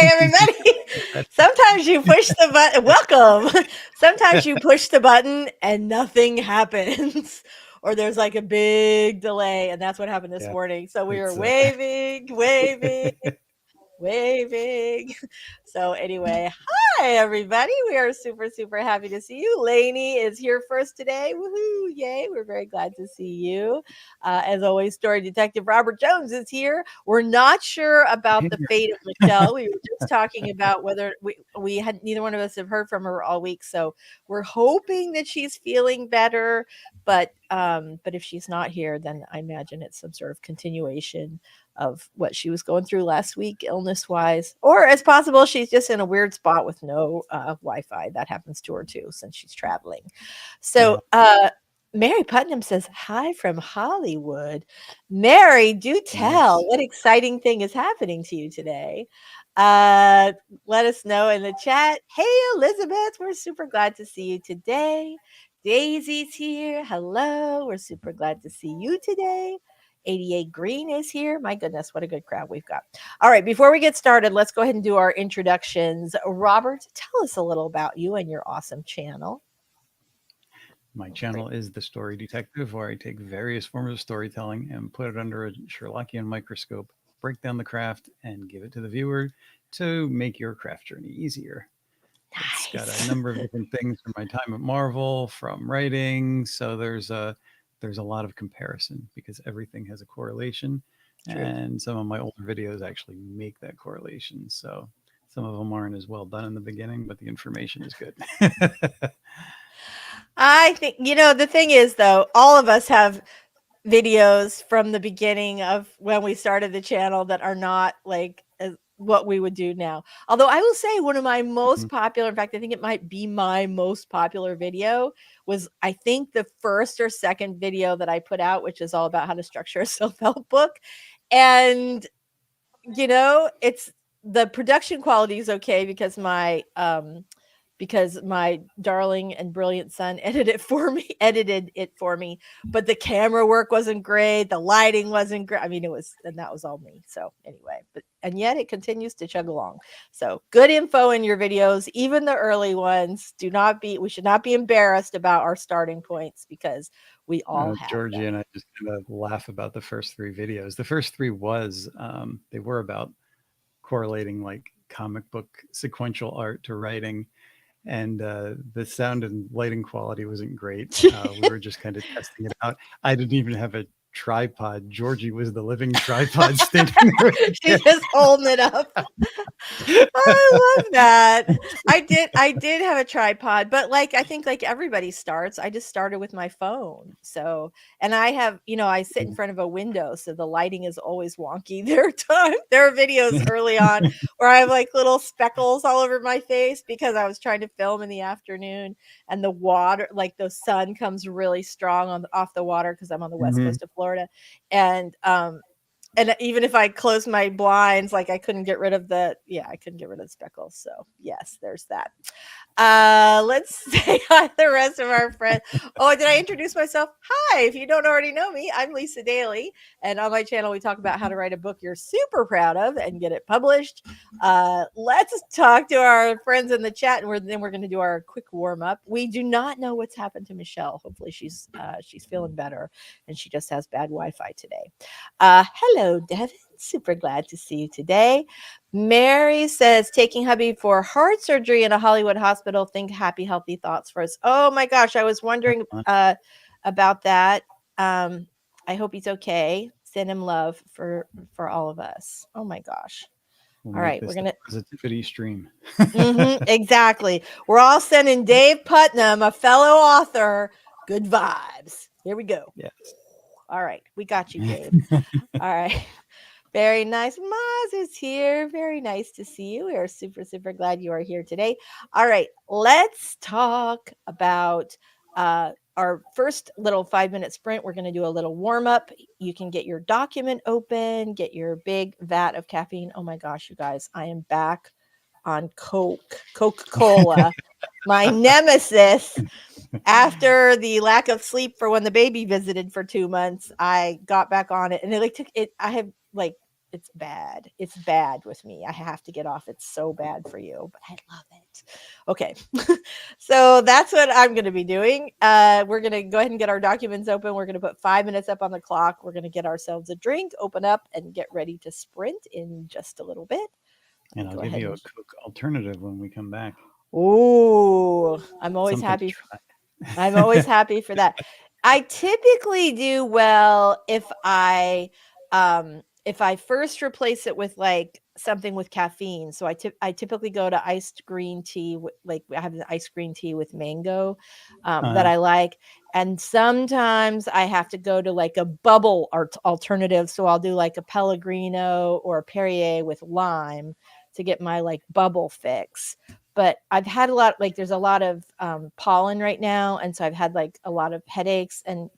Hi, everybody. Sometimes you push the button. Welcome. Sometimes you push the button and nothing happens. Or there's like a big delay. And that's what happened this morning. So we were waving. So anyway, hi everybody. We are super happy to see you. Lainey is here first today. Woohoo! Yay! We're very glad to see you. As always, story detective Robert Jones is here. We're not sure about the fate of Michelle. We were just talking about whether we had neither one of us have heard from her all week, so we're hoping that she's feeling better. But if she's not here, then I imagine it's some sort of continuation of what she was going through last week, illness wise, or it's possible she's just in a weird spot with no Wi-Fi. That happens to her too, since she's traveling. So Mary Putnam says, hi from Hollywood. Mary, do tell what exciting thing is happening to you today. Let us know in the chat. Hey, Elizabeth, we're super glad to see you today. Daisy's here. Hello. We're super glad to see you today. 88 Green is here. My goodness, what a good crowd we've got. All right, before we get started, let's go ahead and do our introductions. Robert, tell us a little about you and your awesome channel. My channel is The Story Detective, where I take various forms of storytelling and put it under a Sherlockian microscope, break down the craft, and give it to the viewer to make your craft journey easier. Nice. It's got a number of different things from my time at Marvel, from writing, so there's a lot of comparison because everything has a correlation. True. And some of my older videos actually make that correlation. So some of them aren't as well done in the beginning, but the information is good. I think, the thing is, though, all of us have videos from the beginning of when we started the channel that are not like what we would do now. Although I will say one of my most popular, in fact, I think it might be my most popular video, was I think the first or second video that I put out, which is all about how to structure a self-help book. And, it's the production quality is okay because my darling and brilliant son edited it for me, but the camera work wasn't great. The lighting wasn't great. I mean, and that was all me. So anyway, and yet it continues to chug along. So good info in your videos, even the early ones. We should not be embarrassed about our starting points because we all have Georgie them. and I just kind of laugh about the first three videos. The first three they were about correlating like comic book sequential art to writing. And the sound and lighting quality wasn't great. We were just kind of testing it out. I didn't even have a tripod. Georgie was the living tripod standing there. She's just holding it up. I love that. I did have a tripod, but I think like everybody starts, I just started with my phone. So, and I have, I sit in front of a window, so the lighting is always wonky. There are videos early on where I have like little speckles all over my face because I was trying to film in the afternoon, and the water, like the sun comes really strong off the water because I'm on the west coast of Florida. And even if I closed my blinds, I couldn't get rid of the speckles. So yes, there's that. Let's say hi to the rest of our friends. Oh, did I introduce myself? Hi, if you don't already know me, I'm Lisa Daly, and on my channel we talk about how to write a book you're super proud of and get it published. Let's talk to our friends in the chat, and then we're going to do our quick warm up. We do not know what's happened to Michelle. Hopefully she's feeling better, and she just has bad Wi-Fi today. Hello, Devin. Super glad to see you today. Mary says, taking hubby for heart surgery in a Hollywood hospital. Think happy, healthy thoughts for us. Oh my gosh, I was wondering about that. I hope he's okay. Send him love for all of us. Oh my gosh. All right, we're gonna positivity stream. Exactly. We're all sending Dave Putnam, a fellow author, good vibes. Here we go. Yes. All right, we got you, Dave. All right. Very nice. Maz is here. Very nice to see you. We are super, super glad you are here today. All right, let's talk about our first little 5-minute sprint. We're going to do a little warm up. You can get your document open, get your big vat of caffeine. Oh my gosh, you guys, I am back on Coca-Cola, my nemesis. After the lack of sleep for when the baby visited for 2 months, I got back on it, and it took it. I have it's bad. It's bad with me. I have to get off. It's so bad for you, but I love it. Okay. So that's what I'm going to be doing. We're going to go ahead and get our documents open. We're going to put 5 minutes up on the clock. We're going to get ourselves a drink, open up, and get ready to sprint in just a little bit. And I'll give you a Coke alternative when we come back. Ooh, I'm always Something happy. to try. I'm always happy for that. I typically do well if I first replace it with like something with caffeine. So I typically go to iced green tea, like I have an iced green tea with mango that I like. And sometimes I have to go to like a bubble alternative. So I'll do like a Pellegrino or a Perrier with lime to get my like bubble fix. But I've had a lot, like there's a lot of pollen right now. And so I've had like a lot of headaches, and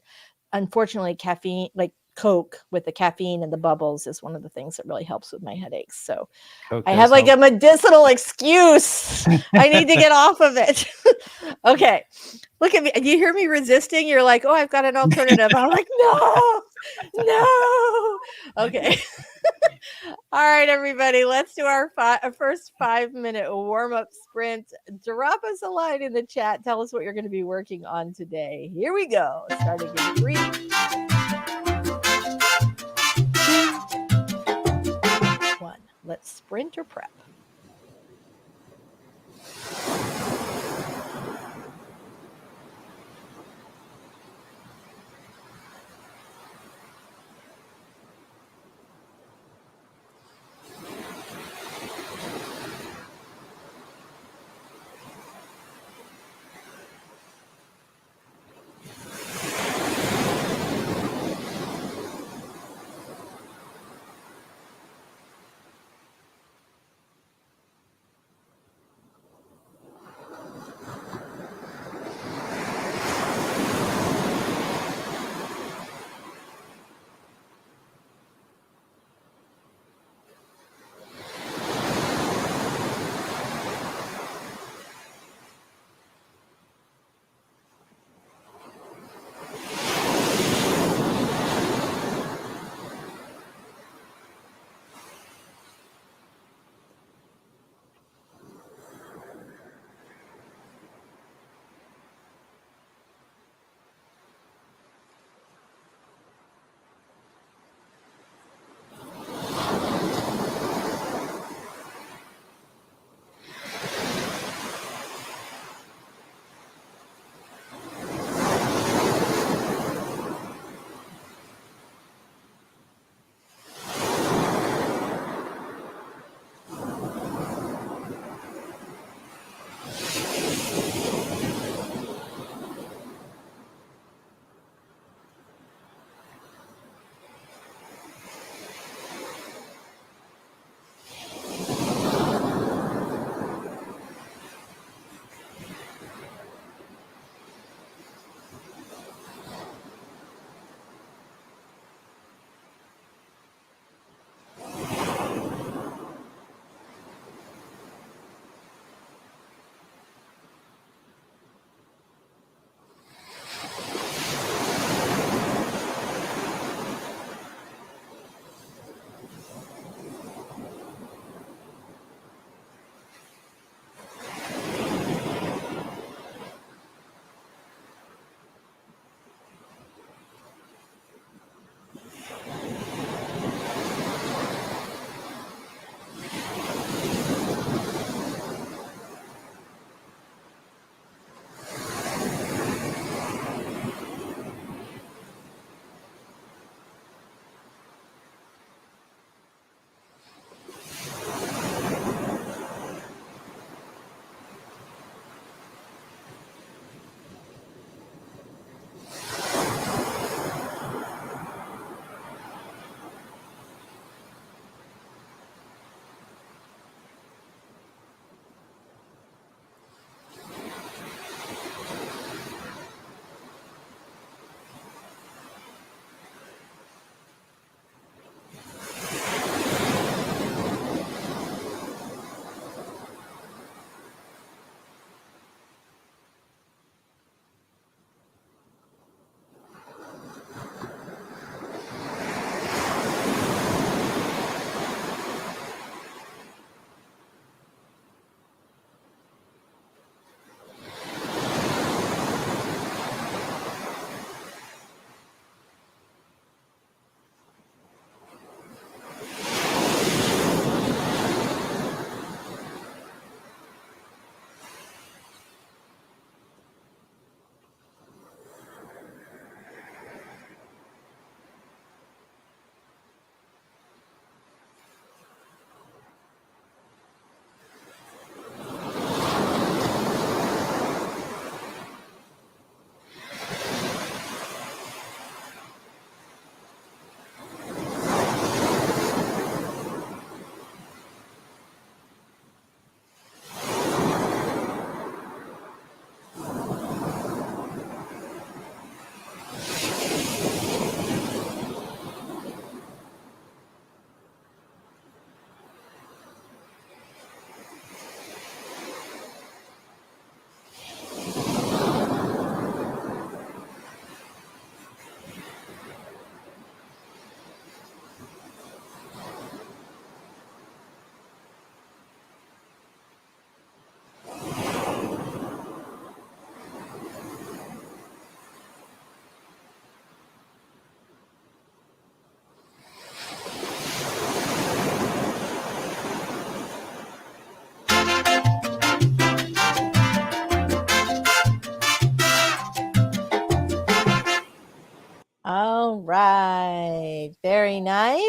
unfortunately caffeine, like Coke with the caffeine and the bubbles, is one of the things that really helps with my headaches. So Coke I have like a medicinal excuse. I need to get off of it. Okay. Look at me. You hear me resisting? You're like, oh, I've got an alternative. I'm like, no. Okay. All right, everybody, let's do our first 5-minute warm-up sprint. Drop us a line in the chat. Tell us what you're going to be working on today. Here we go. Starting in 3, 2, 1. Let's sprint or prep.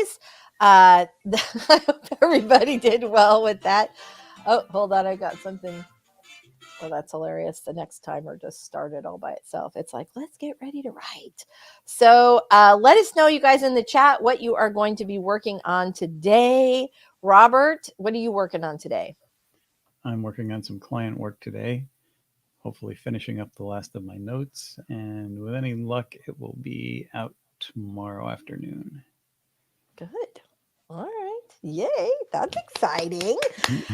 guys. I hope everybody did well with that. Oh, hold on. I got something. Oh, that's hilarious. The next timer just started all by itself. It's like, let's get ready to write. So let us know, you guys, in the chat, what you are going to be working on today. Robert, what are you working on today? I'm working on some client work today, hopefully finishing up the last of my notes. And with any luck, it will be out tomorrow afternoon. Good. All right. Yay. That's exciting.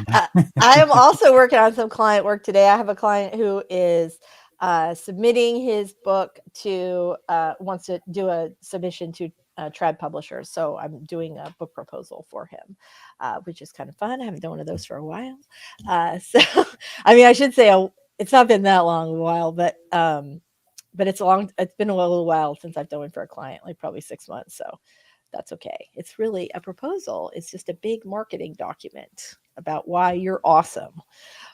I am also working on some client work today. I have a client who is submitting his book to, wants to do a submission to Tribe Publishers. So I'm doing a book proposal for him, which is kind of fun. I haven't done one of those for a while. So, I mean, I should say it's not been that long a while, but it's long. It's been a little while since I've done one for a client, like probably 6 months. So that's okay. It's really a proposal. It's just a big marketing document about why you're awesome.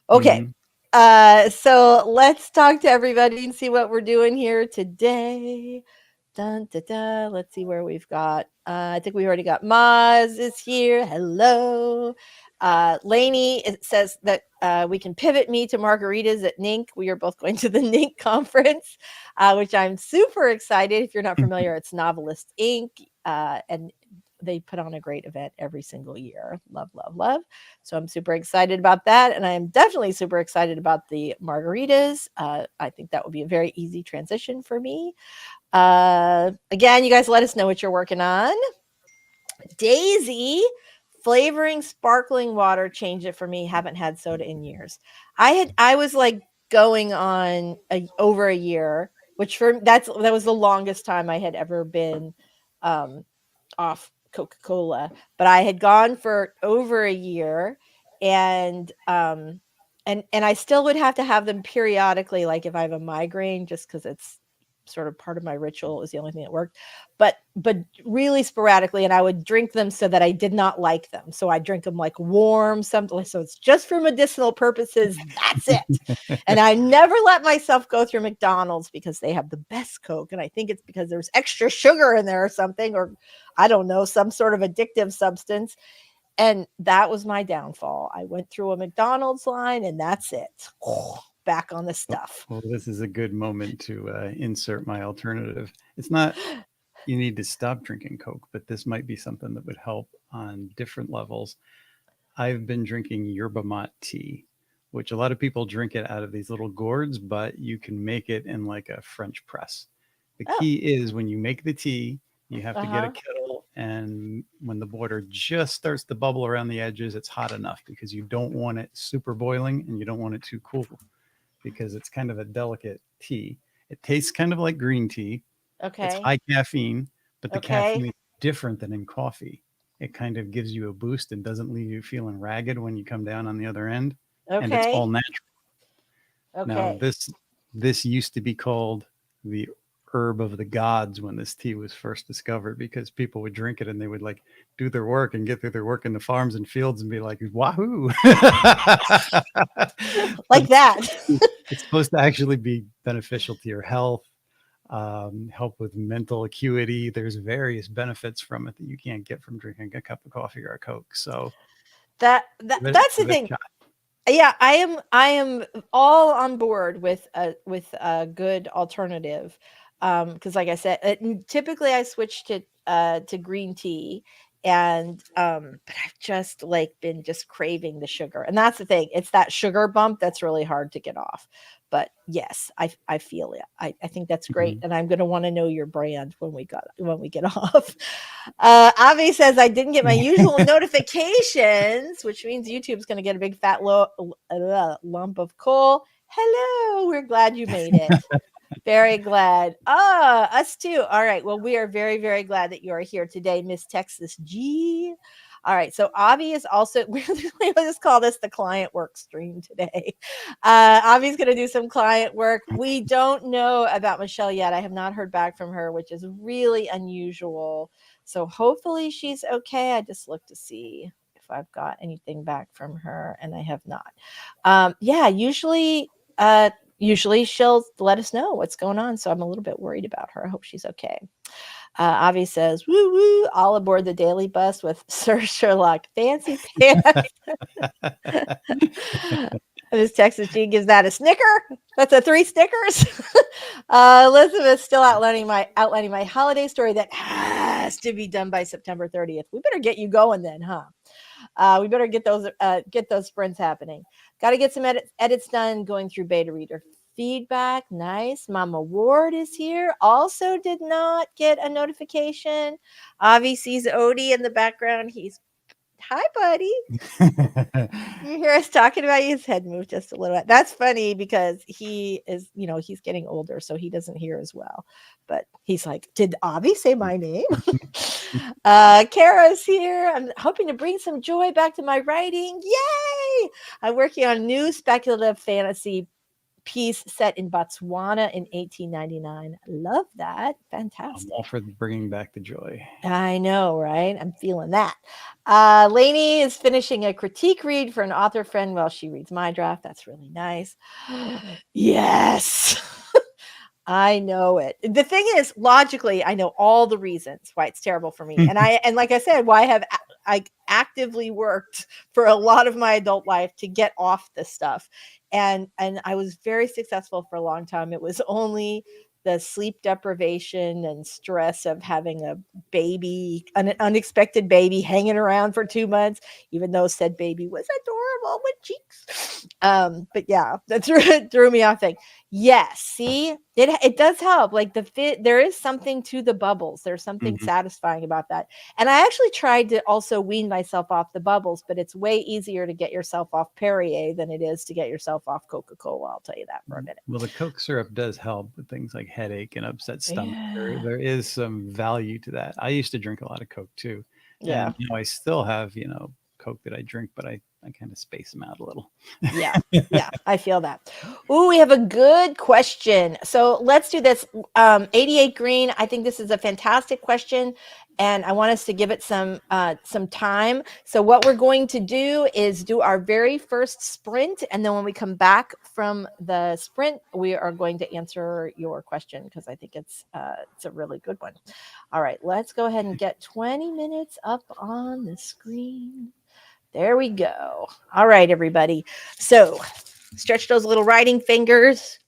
Okay. So let's talk to everybody and see what we're doing here today. Dun, dun, dun. Let's see where we've got. I think we already got Maz is here. Hello. Lainey, it says that we can pivot me to margaritas at NINC. We are both going to the NINC conference, which I'm super excited. If you're not familiar, it's Novelist Inc. And they put on a great event every single year. Love, love, love. So I'm super excited about that. And I am definitely super excited about the margaritas. I think that would be a very easy transition for me. Again, you guys let us know what you're working on. Daisy, flavoring sparkling water, change it for me. Haven't had soda in years. I was like going on over a year, which that was the longest time I had ever been off Coca-Cola, but I had gone for over a year, and I still would have to have them periodically, like if I have a migraine, just because it's sort of part of my ritual. Is the only thing that worked, but really sporadically, and I would drink them so that I did not like them. So I drink them like warm, something. So it's just for medicinal purposes. That's it. And I never let myself go through McDonald's because they have the best Coke, and I think it's because there's extra sugar in there or something, or I don't know, some sort of addictive substance. And that was my downfall. I went through a McDonald's line, and that's it. Back on the stuff. Well, this is a good moment to insert my alternative. It's not you need to stop drinking Coke, but this might be something that would help on different levels. I've been drinking yerba mate tea, which a lot of people drink it out of these little gourds, but you can make it in like a French press. The key is when you make the tea, you have to get a kettle, and when the water just starts to bubble around the edges, it's hot enough, because you don't want it super boiling and you don't want it too cool, because it's kind of a delicate tea. It tastes kind of like green tea. It's high caffeine, but the caffeine is different than in coffee. It kind of gives you a boost and doesn't leave you feeling ragged when you come down on the other end. And it's all natural. Now, this used to be called the herb of the gods when this tea was first discovered, because people would drink it and they would like do their work and get through their work in the farms and fields and be like, wahoo. Like that. It's supposed to actually be beneficial to your health, help with mental acuity. There's various benefits from it that you can't get from drinking a cup of coffee or a Coke. So that's the thing. Yeah, I am all on board with a good alternative, because like I said, typically I switch to green tea, and but I've just like been just craving the sugar, and that's the thing. It's that sugar bump that's really hard to get off. But yes, I feel it. I think that's great, and I'm going to want to know your brand when we get off. Avi says I didn't get my usual notifications, which means YouTube's going to get a big fat lump of coal. Hello, we're glad you made it. Very glad. Us too. All right. Well, we are very, very glad that you are here today, Miss Texas G. All right. So Avi is also, we'll just call this the client work stream today. Avi's going to do some client work. We don't know about Michelle yet. I have not heard back from her, which is really unusual. So hopefully she's okay. I just looked to see if I've got anything back from her, and I have not. Yeah, usually usually she'll let us know what's going on. So I'm a little bit worried about her. I hope she's okay. Avi says, woo woo, all aboard the daily bus with Sir Sherlock. Fancy pants. This Texas G gives that a snicker. That's a 3 stickers. Elizabeth's still outlining my holiday story that has to be done by September 30th. We better get you going then, huh? We better get those sprints happening. Got to get some edits done. Going through beta reader feedback. Nice. Mama Ward is here. Also did not get a notification. Avi sees Odie in the background. He's, hi, buddy. You hear us talking about you? His head moved just a little bit. That's funny because he is, he's getting older, so he doesn't hear as well. But he's like, did Avi say my name? Kara's here. I'm hoping to bring some joy back to my writing. Yay! I'm working on a new speculative fantasy piece set in Botswana in 1899. Love that. Fantastic. I'm all for bringing back the joy. I know, right? I'm feeling that. Lainey is finishing a critique read for an author friend while she reads my draft. That's really nice. Yes. I know it. The thing is, logically, I know all the reasons why it's terrible for me. And like I said, why I actively worked for a lot of my adult life to get off this stuff. And I was very successful for a long time. It was only the sleep deprivation and stress of having a baby, an unexpected baby hanging around for 2 months, even though said baby was adorable with cheeks. But yeah, that threw me off thing. Yes, see, it does help. Like there is something to the bubbles. There's something satisfying about that. And I actually tried to also wean myself off the bubbles, but it's way easier to get yourself off Perrier than it is to get yourself off Coca-Cola. I'll tell you that for a minute. Well, the Coke syrup does help with things like headache and upset stomach. There is some value to that. I used to drink a lot of Coke too. Yeah. And I still have, Coke that I drink, but I kind of space them out a little. Yeah, I feel that. Ooh, we have a good question. So let's do this. 88 Green, I think this is a fantastic question, and I want us to give it some time. So what we're going to do is do our very first sprint, and then when we come back from the sprint, we are going to answer your question because I think it's a really good one. All right, let's go ahead and get 20 minutes up on the screen. There we go. All right, everybody. So stretch those little writing fingers,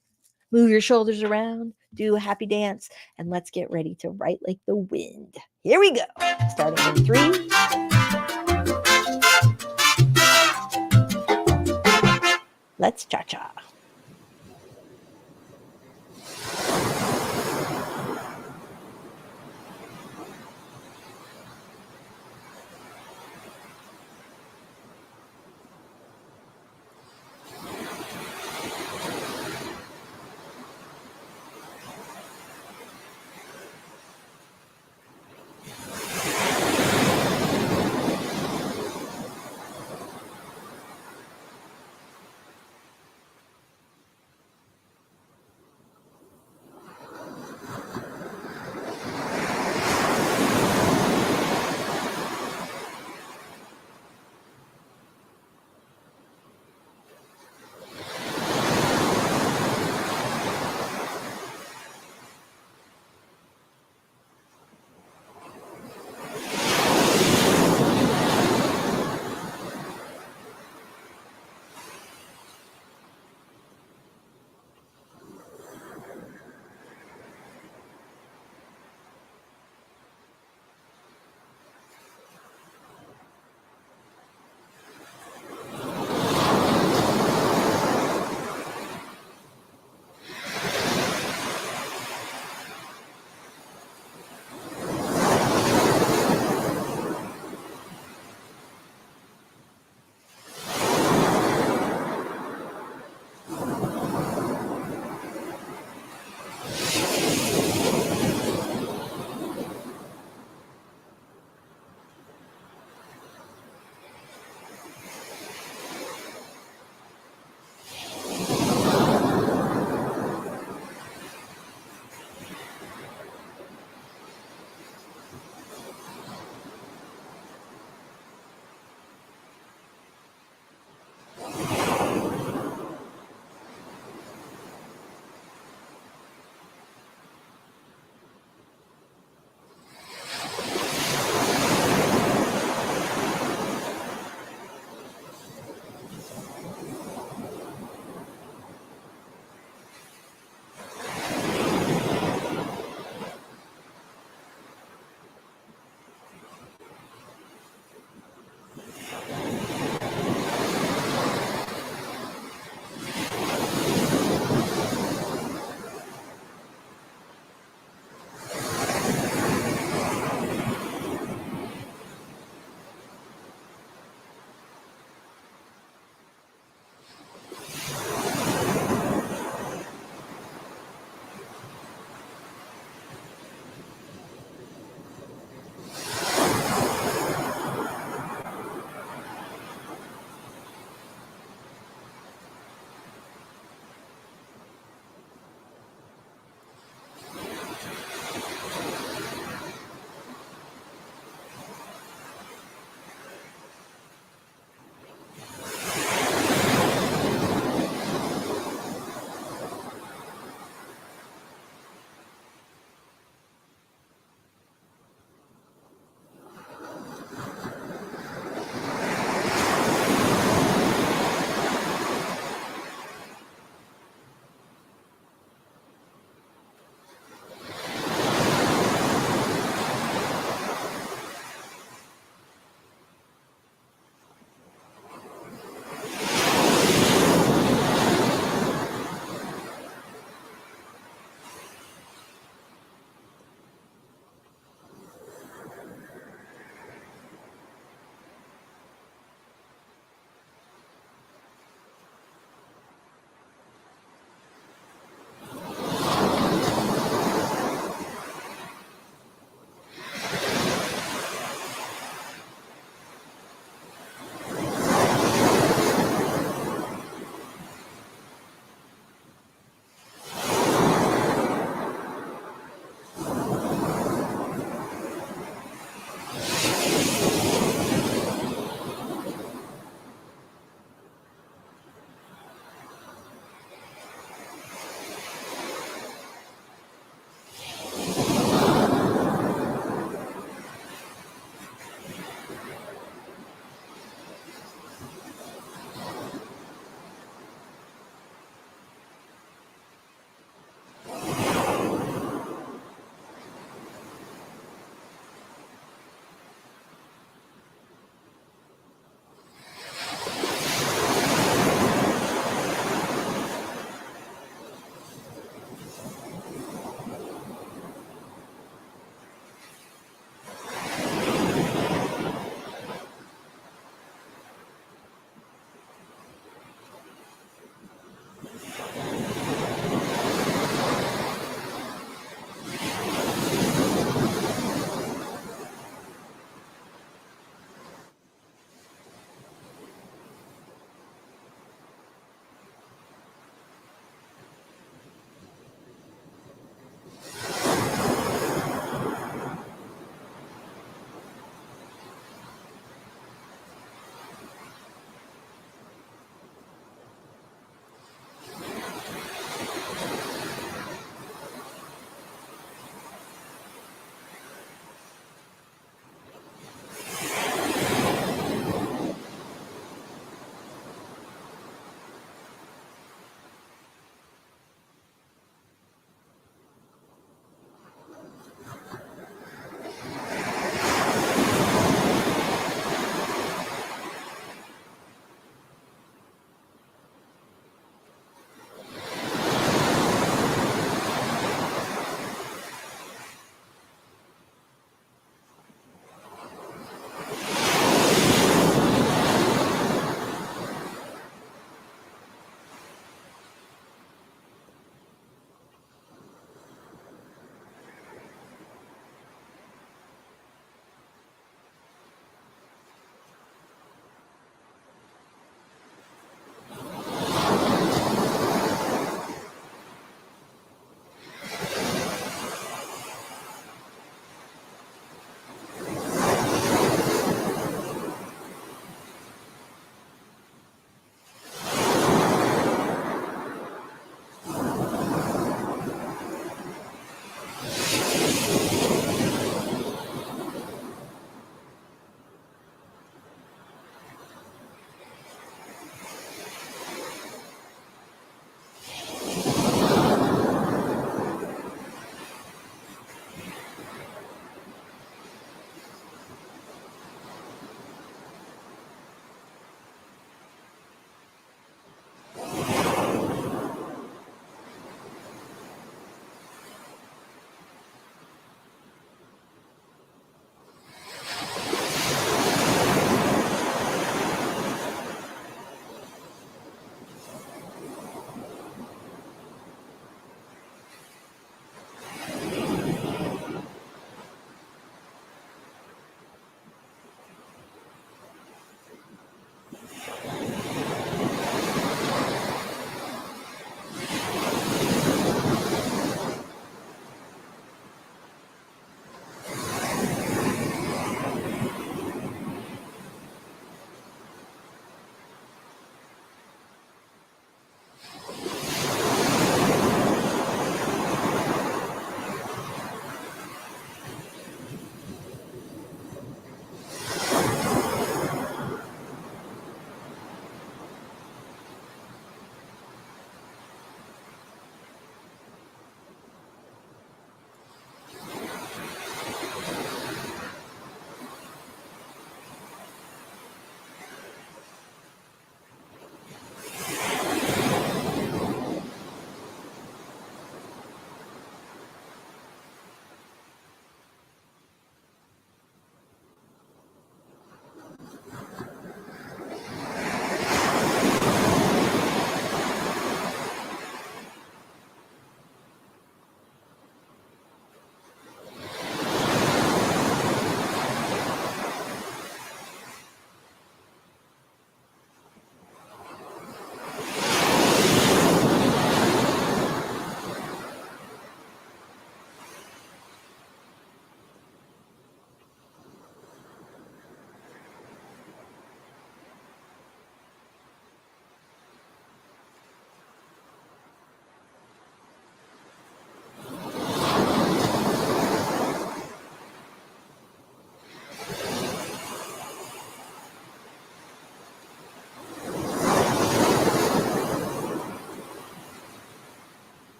move your shoulders around, do a happy dance, and let's get ready to write like the wind. Here we go. Starting in 3. Let's cha-cha.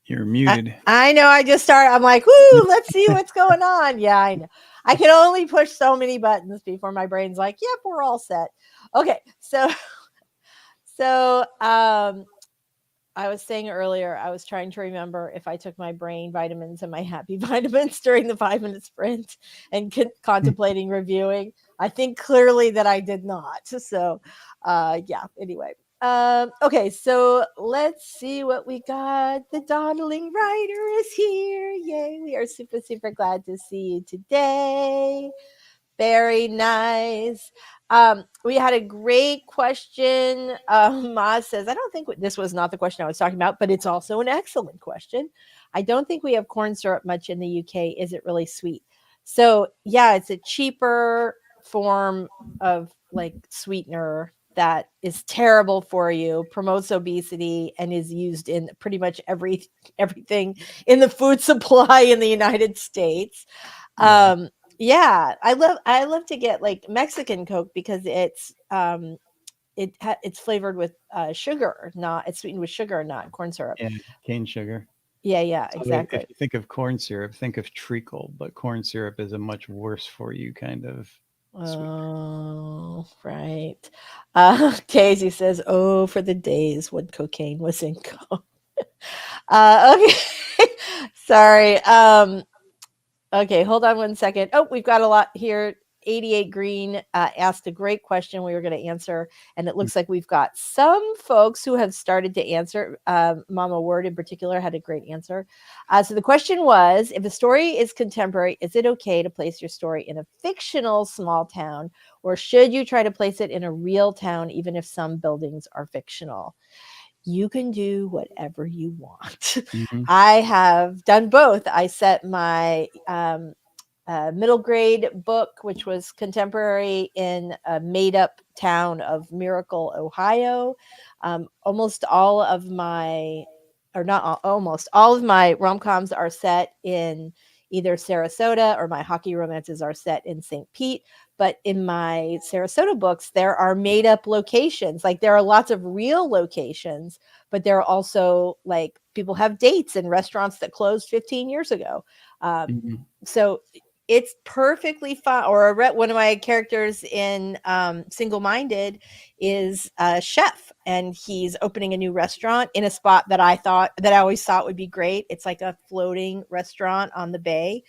You're muted. I know. I just started. I'm like, whoo, let's see what's going on. Yeah, I know. I can only push so many buttons before my brain's like, yep, we're all set. Okay. So I was saying earlier, I was trying to remember if I took my brain vitamins and my happy vitamins during the 5-minute sprint and contemplating reviewing. I think clearly that I did not. So, yeah, anyway. Okay, so let's see what we got. The dawdling writer is here. Yay, we are super, super glad to see you today. Very nice. We had a great question. Maz says, I don't think this was not the question I was talking about, but it's also an excellent question. I don't think we have corn syrup much in the UK. Is it really sweet? So, yeah, it's a cheaper form of like sweetener that is terrible for you, promotes obesity, and is used in pretty much everything in the food supply in the United States. Yeah. Yeah, I love to get like Mexican Coke because it's flavored with sugar, not it's sweetened with sugar, not corn syrup. Yeah. Cane sugar. Yeah, So if exactly. you think of corn syrup, think of treacle, but corn syrup is a much worse for you kind of sweetener. Oh, right. Daisy says, "Oh, for the days when cocaine was in Coke." Okay, sorry. Okay, hold on one second. Oh, we've got a lot here. 88 Green asked a great question we were going to answer. And it looks like we've got some folks who have started to answer. Mama Word in particular had a great answer. So the question was, if a story is contemporary, is it okay to place your story in a fictional small town? Or should you try to place it in a real town, even if some buildings are fictional? You can do whatever you want. Mm-hmm. I have done both. I set my middle grade book, which was contemporary, in a made up town of Miracle, Ohio. Almost all of my, or not all, almost all of my rom coms are set in either Sarasota, or my hockey romances are set in St. Pete. But in my Sarasota books, there are made up locations. Like there are lots of real locations, but there are also like people have dates in restaurants that closed 15 years ago. Mm-hmm. So it's perfectly fine. Or one of my characters in Single Minded is a chef, and he's opening a new restaurant in a spot that I always thought would be great. It's like a floating restaurant on the bay,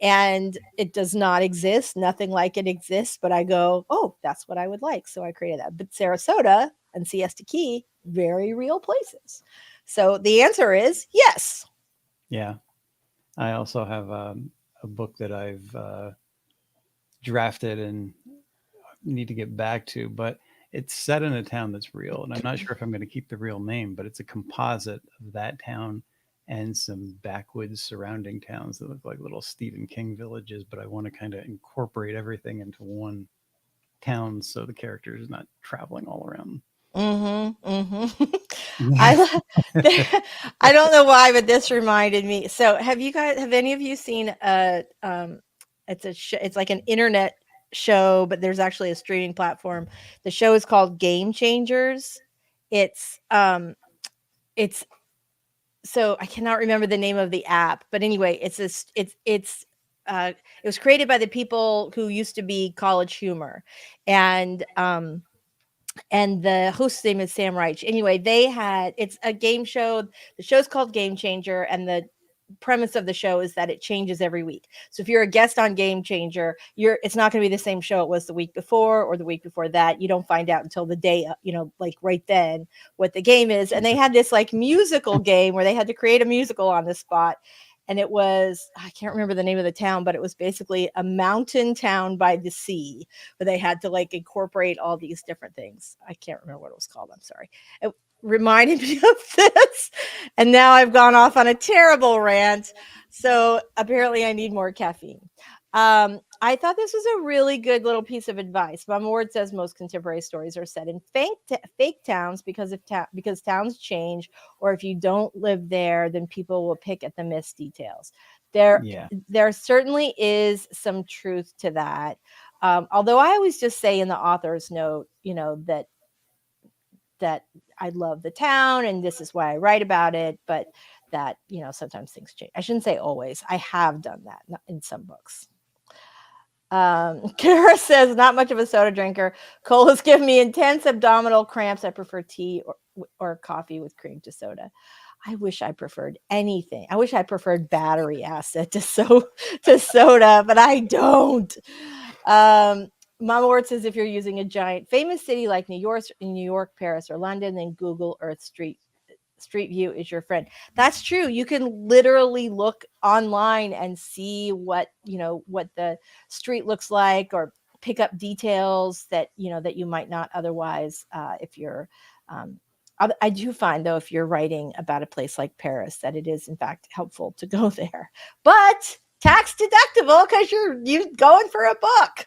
and it does not exist. Nothing like it exists. But I go, oh, that's what I would like. So I created that. But Sarasota and Siesta Key, very real places. So the answer is yes. Yeah. I also have a book that I've drafted and need to get back to, but it's set in a town that's real. And I'm not sure if I'm going to keep the real name, but it's a composite of that town and some backwoods surrounding towns that look like little Stephen King villages. But I want to kind of incorporate everything into one town so the character is not traveling all around. I I don't know why, but this reminded me. So, have any of you seen it's like an internet show, but there's actually a streaming platform. The show is called Game Changers. It's it's so I cannot remember the name of the app, but anyway, it was created by the people who used to be College Humor, and the host's name is Sam Reich. Anyway, it's a game show. The show's called Game Changer, and the premise of the show is that it changes every week. So if you're a guest on Game Changer, it's not going to be the same show it was the week before or the week before that. You don't find out until the day, like right then, what the game is. And they had this like musical game where they had to create a musical on the spot. And it was, I can't remember the name of the town, but it was basically a mountain town by the sea, where they had to like incorporate all these different things. I can't remember what it was called. I'm sorry. It reminded me of this. And now I've gone off on a terrible rant. So apparently I need more caffeine. I thought this was a really good little piece of advice. Mama Ward says most contemporary stories are set in fake towns because towns change, or if you don't live there, then people will pick at the missed details. Yeah. There certainly is some truth to that. Although I always just say in the author's note, that I love the town and this is why I write about it, but that, sometimes things change. I shouldn't say always. I have done that in some books. Kara says, not much of a soda drinker. Cole has given me intense abdominal cramps. I prefer tea or coffee with cream to soda. I wish I preferred anything. I wish I preferred battery acid to soda, but I don't. Mama Ward says, if you're using a giant famous city like New York, Paris, or London, then Google Earth Street View is your friend. That's true. You can literally look online and see what the street looks like, or pick up details that you might not otherwise, if you're I do find, though, if you're writing about a place like Paris, that it is in fact helpful to go there, but tax deductible because you're going for a book.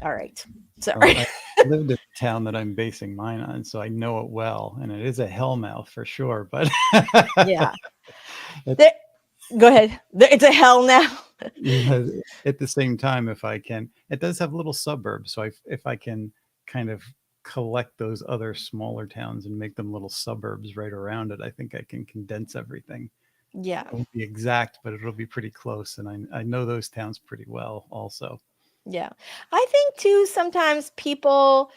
All right. Sorry. Well, I lived in the town that I'm basing mine on, so I know it well, and it is a hellmouth for sure. But Yeah. Go ahead. It's a hell now. Yeah, at the same time, if I can, it does have little suburbs. So if I can kind of collect those other smaller towns and make them little suburbs right around it, I think I can condense everything. Yeah. It won't be exact, but it'll be pretty close. And I know those towns pretty well also. Yeah. I think too, sometimes people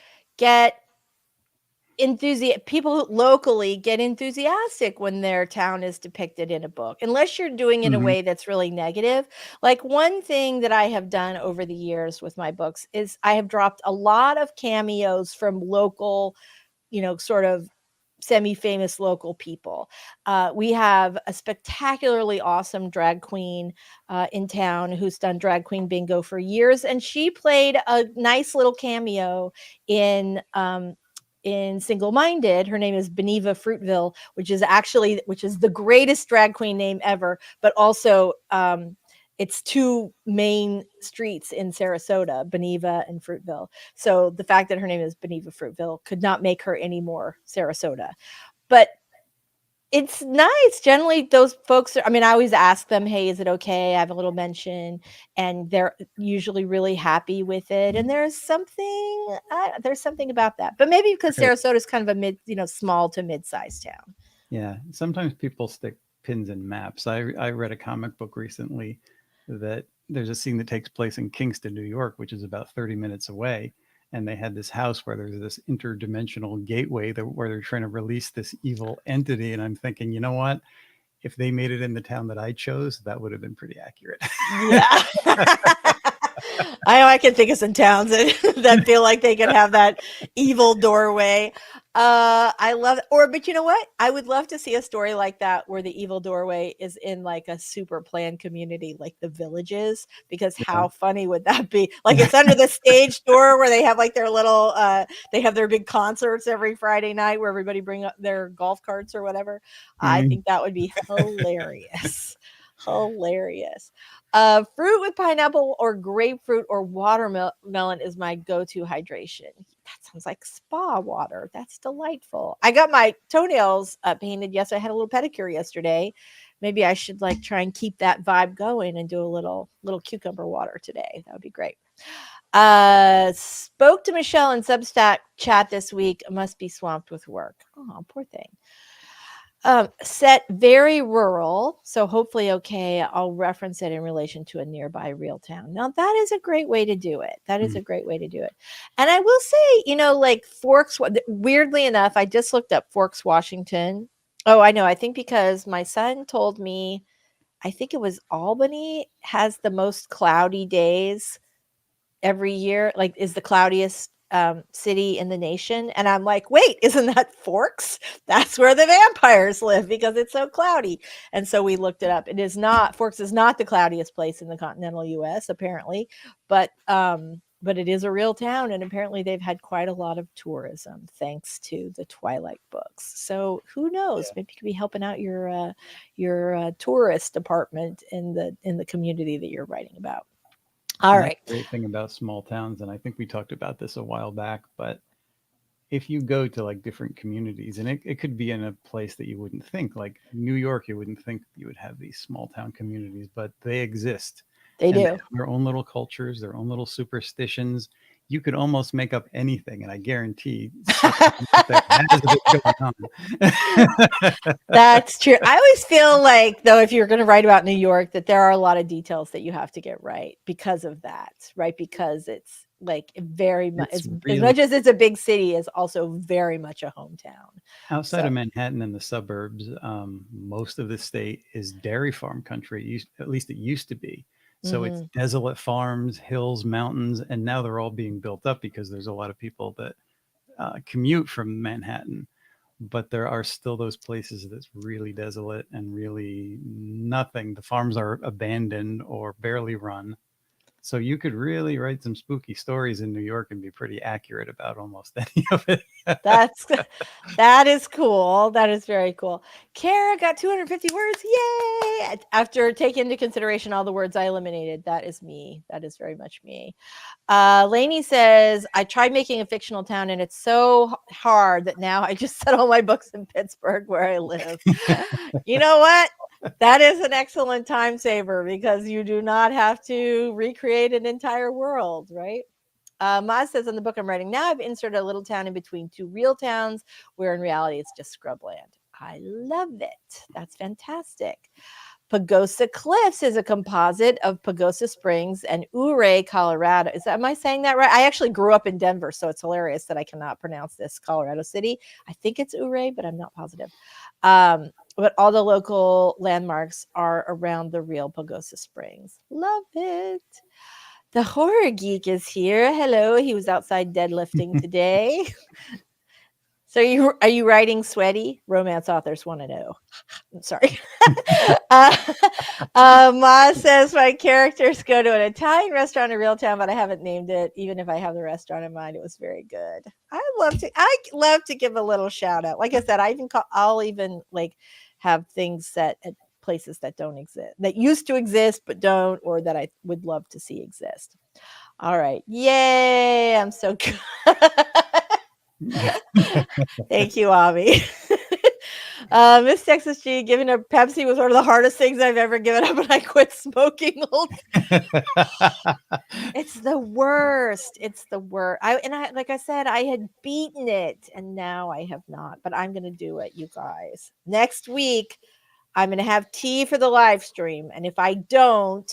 locally get enthusiastic when their town is depicted in a book, unless you're doing it in a way that's really negative. Like, one thing that I have done over the years with my books is I have dropped a lot of cameos from local, sort of semi-famous local people. We have a spectacularly awesome drag queen in town who's done drag queen bingo for years, and she played a nice little cameo in Single Minded. Her name is Beneva Fruitville, which is the greatest drag queen name ever, but also it's two main streets in Sarasota, Beneva and Fruitville. So the fact that her name is Beneva Fruitville could not make her any more Sarasota. But it's nice. Generally, those folks I always ask them, hey, is it okay? I have a little mention, and they're usually really happy with it. And there's something about that. But maybe because Sarasota is kind of a small to mid-sized town. Yeah. Sometimes people stick pins in maps. I read a comic book recently that there's a scene that takes place in Kingston, New York, which is about 30 minutes away. And they had this house where there's this interdimensional gateway where they're trying to release this evil entity. And I'm thinking, you know what? If they made it in the town that I chose, that would have been pretty accurate. Yeah. I can think of some towns that feel like they could have that evil doorway. I love it. But you know what? I would love to see a story like that where the evil doorway is in like a super planned community like the Villages, because how funny would that be? Like, it's under the stage door where they have like their little they have their big concerts every Friday night where everybody bring up their golf carts or whatever. I think that would be hilarious. Hilarious. Fruit with pineapple or grapefruit or watermelon is my go-to hydration. That sounds like spa water. That's delightful. I got my toenails painted yesterday. I had a little pedicure yesterday. Maybe I should try and keep that vibe going and do a little cucumber water today. That would be great. Spoke to Michelle in Substack chat this week. Must be swamped with work. Oh, poor thing. Set very rural, so hopefully okay. I'll reference it in relation to a nearby real town. Now, that is a great way to do it. That is a great way to do it. And I will say, like Forks, weirdly enough, I just looked up Forks, Washington. Oh, I know. I think because my son told me, I think it was Albany has the most cloudy days every year, like is the cloudiest city in the nation. And I'm like, wait, isn't that Forks? That's where the vampires live because it's so cloudy. And so we looked it up. Forks is not the cloudiest place in the continental US, apparently, but it is a real town, and apparently they've had quite a lot of tourism thanks to the Twilight books. So who knows? Maybe you could be helping out your tourist department in the community that you're writing about. All right. The great thing about small towns, and I think we talked about this a while back, but if you go to like different communities, and it could be in a place that you wouldn't think, like New York, you wouldn't think you would have these small town communities, but they exist. They do. They have their own little cultures, their own little superstitions. you could almost make up anything, and I guarantee someone out there has it going on. That's true. I always feel like, though, if you're going to write about New York, that there are a lot of details that you have to get right because of that, right? Because it's like very much, It's as really, much as it's a big city, is also very much a hometown. outside So, of Manhattan and the suburbs, most of the state is dairy farm country. At least it used to be. So it's mhm. desolate farms, hills, mountains, and now they're all being built up because there's a lot of people that commute from Manhattan. But there are still those places that's really desolate and really nothing. The farms are abandoned or barely run. So you could really write some spooky stories in New York and be pretty accurate about almost any of it. That's that is cool. That is very cool. Kara got 250 words. Yay! After taking into consideration all the words I eliminated, that is me. That is very much me. Lainey says, I tried making a fictional town and it's so hard that now I just set all my books in Pittsburgh where I live. You know what? That is an excellent time saver because you do not have to recreate an entire world, right? Maz says in the book I'm writing now, I've inserted a little town in between two real towns where in reality it's just scrubland. I love it. That's fantastic. Pagosa Cliffs is a composite of Pagosa Springs and Ouray, Colorado. Am I saying that right? I actually grew up in Denver, so it's hilarious that I cannot pronounce this Colorado city. I think it's Ouray, but I'm not positive. But all the local landmarks are around the real Pagosa Springs. Love it. The horror geek is here. Hello. He was outside deadlifting today. So are you writing sweaty? Romance authors want to know. I'm sorry. Ma says my characters go to an Italian restaurant in real town, but I haven't named it. Even if I have the restaurant in mind, it was very good. I love to give a little shout out. Like I said, I'll even like have things set at places that don't exist, that used to exist but don't, or that I would love to see exist. All right. Yay. I'm so good. Thank you, Avi. Miss Texas G, giving up Pepsi was one of the hardest things I've ever given up, and I quit smoking. It's the worst. It's the worst. Like I said, I had beaten it, and now I have not. But I'm going to do it, you guys. Next week, I'm going to have tea for the live stream, and if I don't,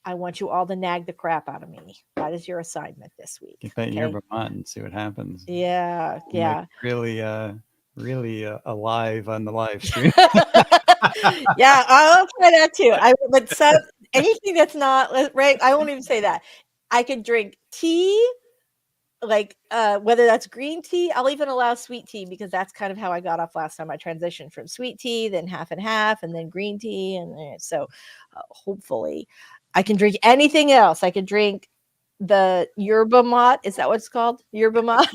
I want you all to nag the crap out of me. That is your assignment this week. Get that yerba mate and see what happens. Yeah, You yeah. really alive on the live stream. Yeah, I'll try that too. But anything that's not right, I won't even say that. I could drink tea, like whether that's green tea. I'll even allow sweet tea because that's kind of how I got off last time. I transitioned from sweet tea, then half and half, and then green tea, and so hopefully I can drink anything else. I could drink the yerba mate. Is that what it's called? Yerba mate.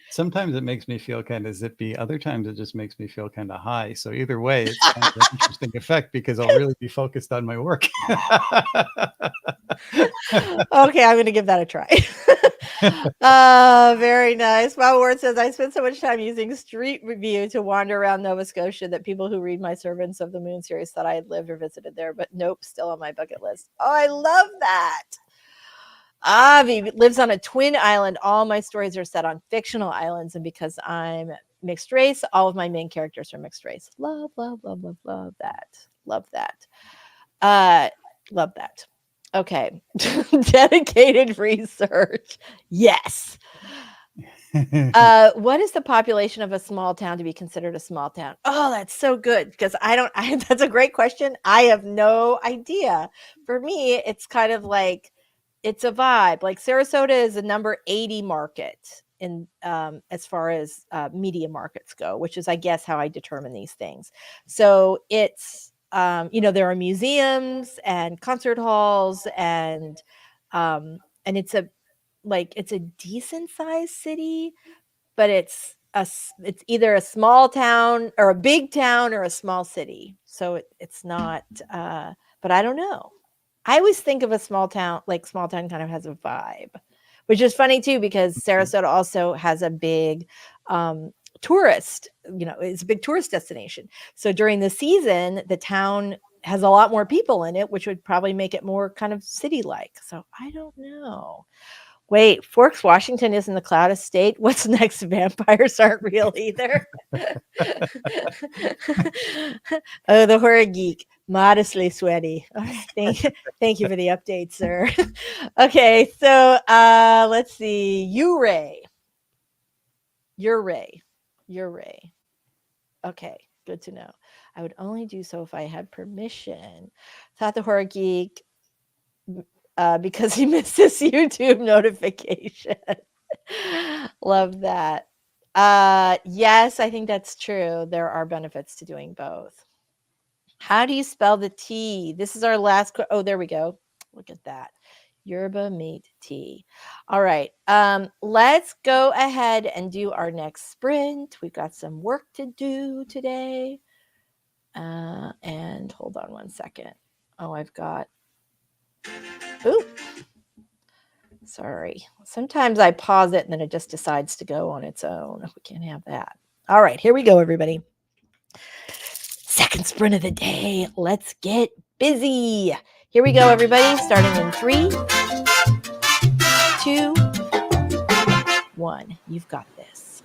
Sometimes it makes me feel kind of zippy. Other times it just makes me feel kind of high. So either way, it's kind of an interesting effect because I'll really be focused on my work. Okay, I'm going to give that a try. Very nice. My word says I spent so much time using Street Review to wander around Nova Scotia that people who read my Servants of the Moon series thought I had lived or visited there, but nope, still on my bucket list. Oh, I love that. Avi lives on a twin island. All my stories are set on fictional islands, and because I'm mixed race, all of my main characters are mixed race. Love, love, love, love, love that. Love that. Love that. Okay. Dedicated research. Yes. What is the population of a small town to be considered a small town? Oh, that's so good because that's a great question. I have no idea. For me, it's kind of like, it's a vibe. Like Sarasota is a number 80 market in as far as media markets go, which is, I guess, how I determine these things. So it's there are museums and concert halls and it's a decent sized city, but it's either a small town or a big town or a small city. So it's not but I don't know. I always think of a small town kind of has a vibe, which is funny too, because Sarasota also has a big tourist, it's a big tourist destination. So during the season, the town has a lot more people in it, which would probably make it more kind of city-like. So I don't know. Wait, Forks, Washington isn't the cloudest state. What's next? Vampires aren't real either. Oh, the horror geek, modestly sweaty. All right, thank you for the update, sir. Okay, so let's see. You're Ray. Okay, good to know. I would only do so if I had permission. Thought the horror geek because he missed his YouTube notification. Love that. Yes, I think that's true. There are benefits to doing both. How do you spell the T? This is our last. Oh, there we go. Look at that. Yerba mate tea. All right. Let's go ahead and do our next sprint. We've got some work to do today. And hold on one second. Oh, I've got. Ooh. Sorry. Sometimes I pause it and then it just decides to go on its own. We can't have that. All right, here we go, everybody. Second sprint of the day. Let's get busy. Here we go, everybody. Starting in 3, 2, 1. You've got this.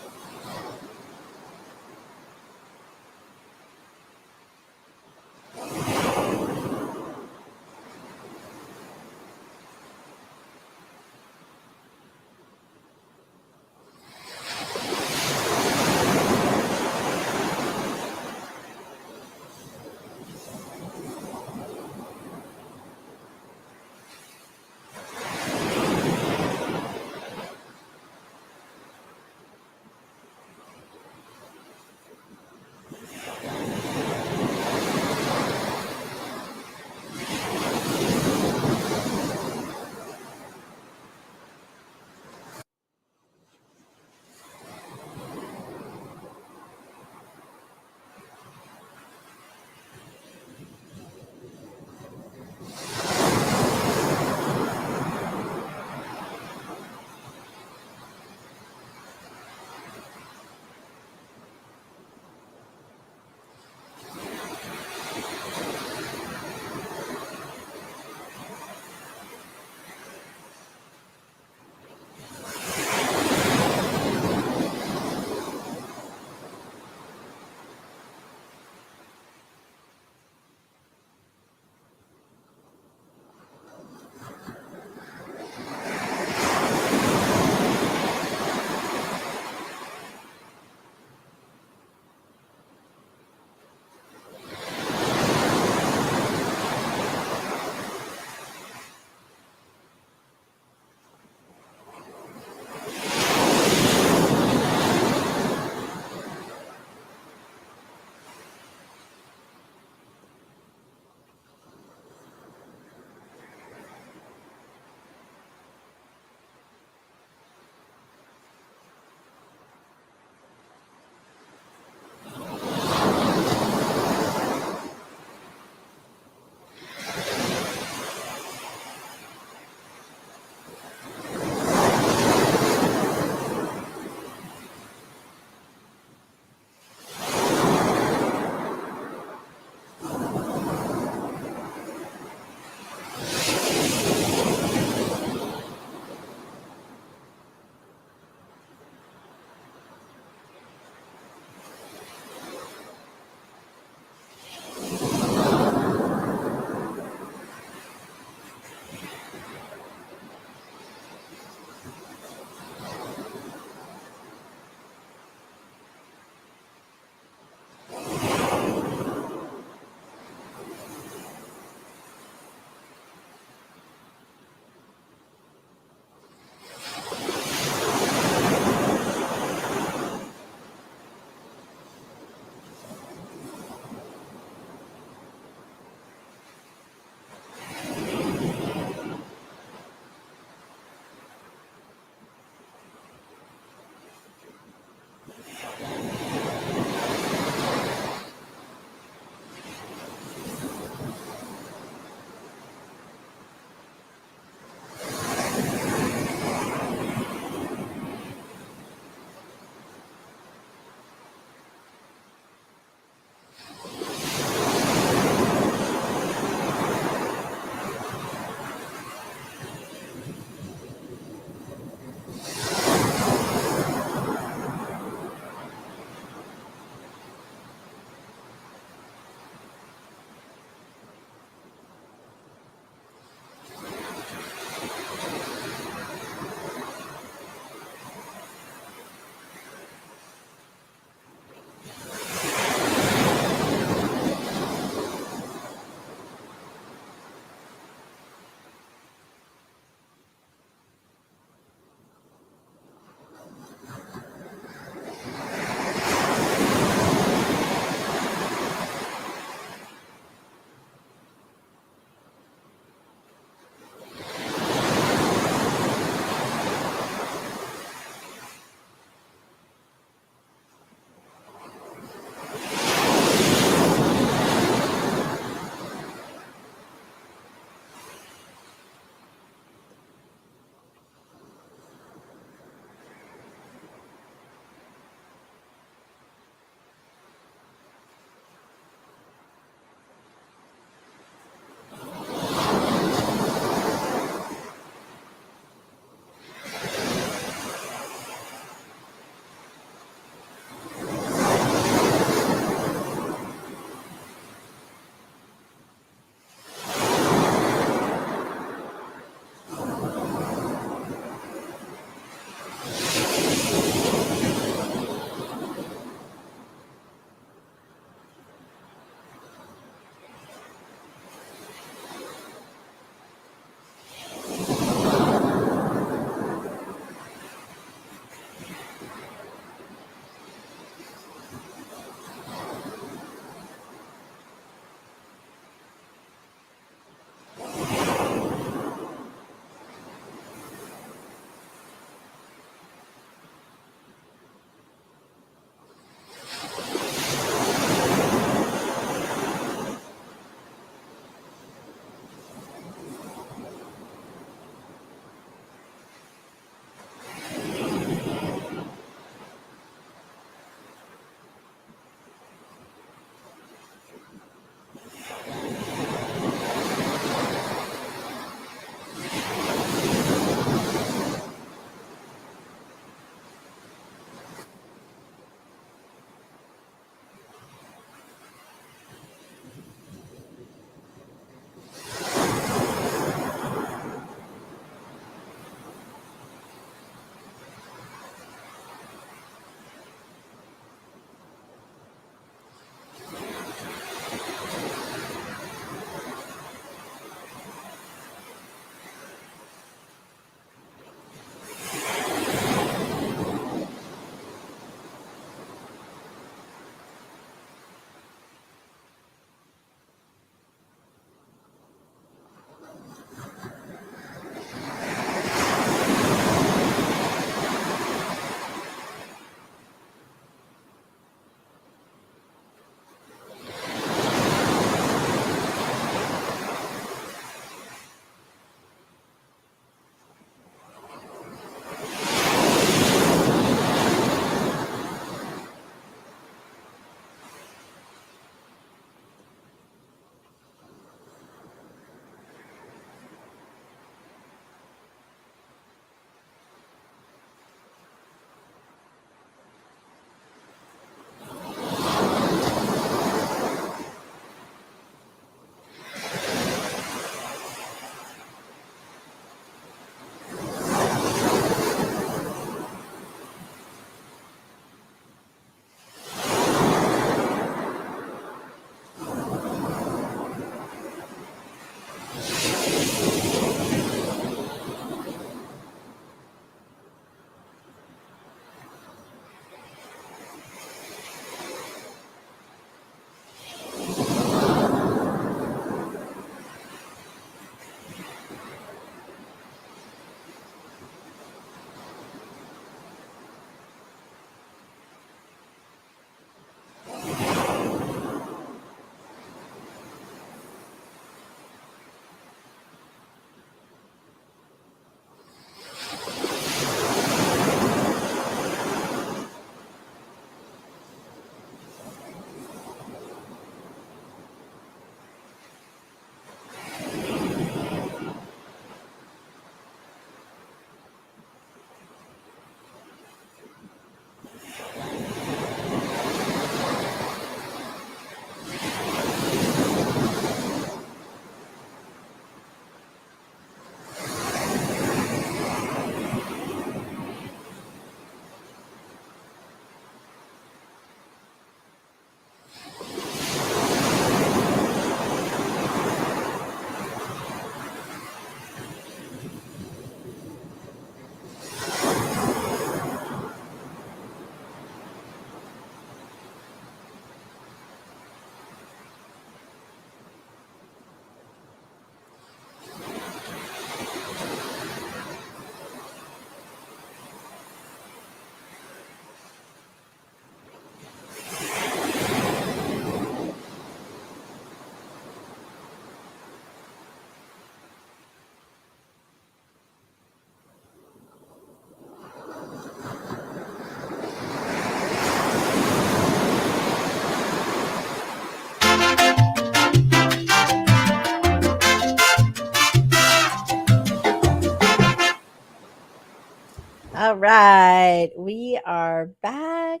All right, we are back.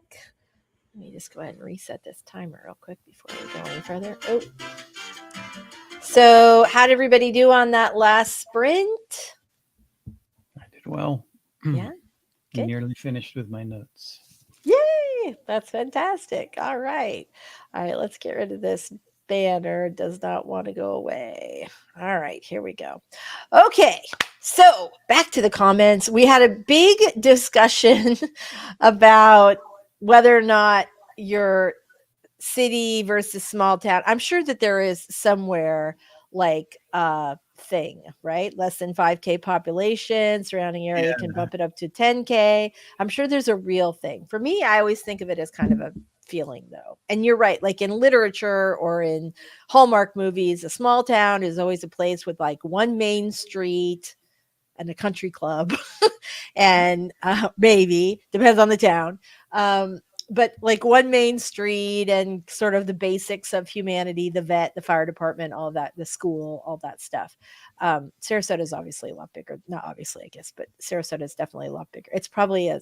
Let me just go ahead and reset this timer real quick before we go any further. Oh, so how did everybody do on that last sprint? I did well. Yeah, good. Nearly finished with my notes. Yay! That's fantastic. All right, let's get rid of this banner. It does not want to go away. All right, here we go. Okay, so back to the comments. We had a big discussion about whether or not your city versus small town. I'm sure that there is somewhere like a thing, right? Less than 5K population, surrounding area can bump it up to 10K. I'm sure there's a real thing. For me, I always think of it as kind of a feeling though. And you're right, like in literature or in Hallmark movies, a small town is always a place with like one main street and a country club and maybe depends on the town. But like one main street and sort of the basics of humanity, the vet, the fire department, all of that, the school, all that stuff. Sarasota is obviously a lot bigger. Not obviously, I guess, but Sarasota is definitely a lot bigger. It's probably a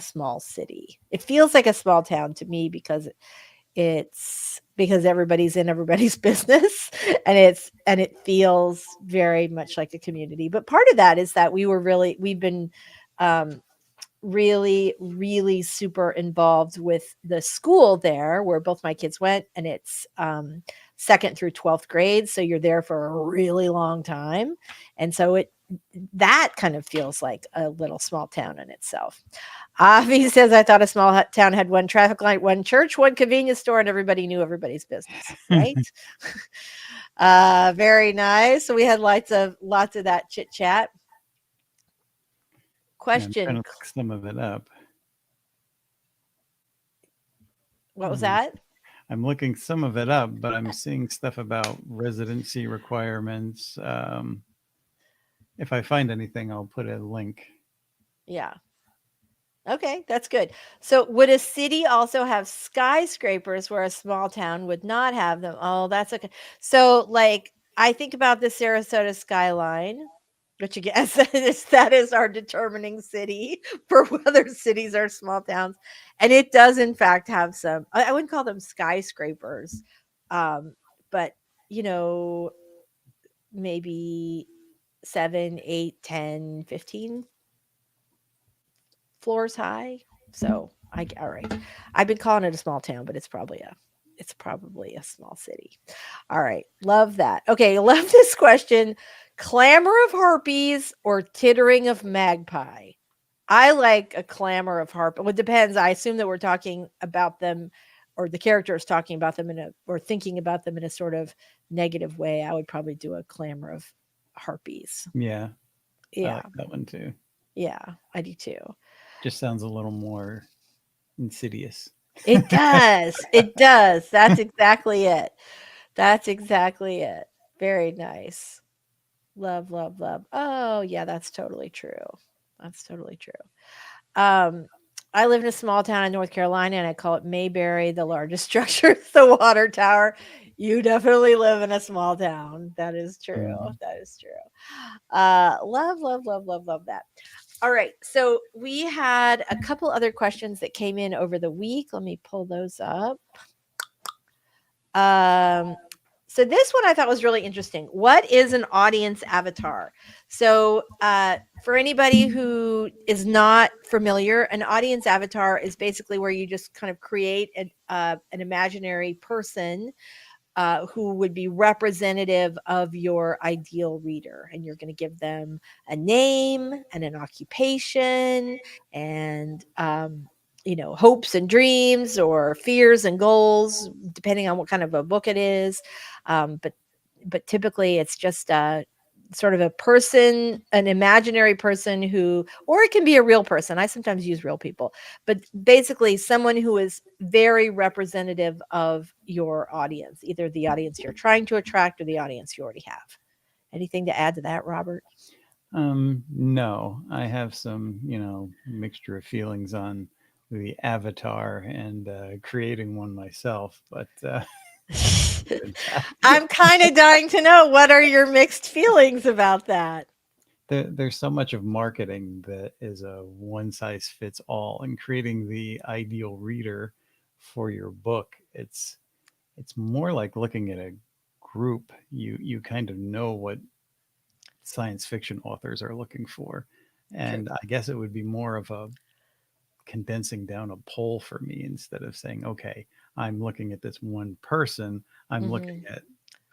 small city. It feels like a small town to me because everybody's in everybody's business and it feels very much like a community. But part of that is that we've been really, really super involved with the school there where both my kids went, and it's second through 12th grade. So you're there for a really long time. And so that kind of feels like a little small town in itself. Avi says, I thought a small town had one traffic light, one church, one convenience store, and everybody knew everybody's business, right? Very nice. So we had lots of that chit chat. Yeah, I'm trying Question. to look some of it up. What was Um, that? I'm looking some of it up, but I'm seeing stuff about residency requirements. If I find anything, I'll put a link. Yeah. Okay, that's good. So, would a city also have skyscrapers where a small town would not have them? Oh, that's okay. So, like, I think about the Sarasota skyline, which I guess that is our determining city for whether cities are small towns, and it does in fact have some. I wouldn't call them skyscrapers, um, but you know, maybe 7, 8, 10, 15 floors high. So all right. I've been calling it a small town, but it's probably a small city. All right. Love that. Okay, love this question. Clamor of harpies or tittering of magpie? I like a clamor of harp. Well, it depends. I assume that we're talking about them, or the character is talking about them or thinking about them in a sort of negative way. I would probably do a clamor of harpies. Yeah, I Yeah. like that one too. Yeah, I do too. Just sounds a little more insidious. It does. It does. That's exactly it. That's exactly it. Very nice. Love, love, love. Oh, yeah, that's totally true. That's totally true. I live in a small town in North Carolina and I call it Mayberry. The largest structure is the water tower. You definitely live in a small town. That is true. Mhm. That is true. Love, love, love, love, love that. All right. So we had a couple other questions that came in over the week. Let me pull those up. Um, so this one I thought was really interesting. What is an audience avatar? So, for anybody who is not familiar, an audience avatar is basically where you just kind of create an imaginary person who would be representative of your ideal reader. And you're going to give them a name and an occupation and, hopes and dreams or fears and goals, depending on what kind of a book it is. But typically it's just sort of a person, an imaginary person or it can be a real person. I sometimes use real people, but basically someone who is very representative of your audience, either the audience you're trying to attract or the audience you already have. Anything to add to that, Robert? No, I have some, mixture of feelings on the avatar and creating one myself, but I'm kind of dying to know, what are your mixed feelings about that? there's so much of marketing that is a one size fits all, and creating the ideal reader for your book. It's more like looking at a group. You kind of know what science fiction authors are looking for, True. and I guess it would be more of a condensing down a poll for me instead of saying, okay, I'm looking at this one person. I'm looking Hmm. at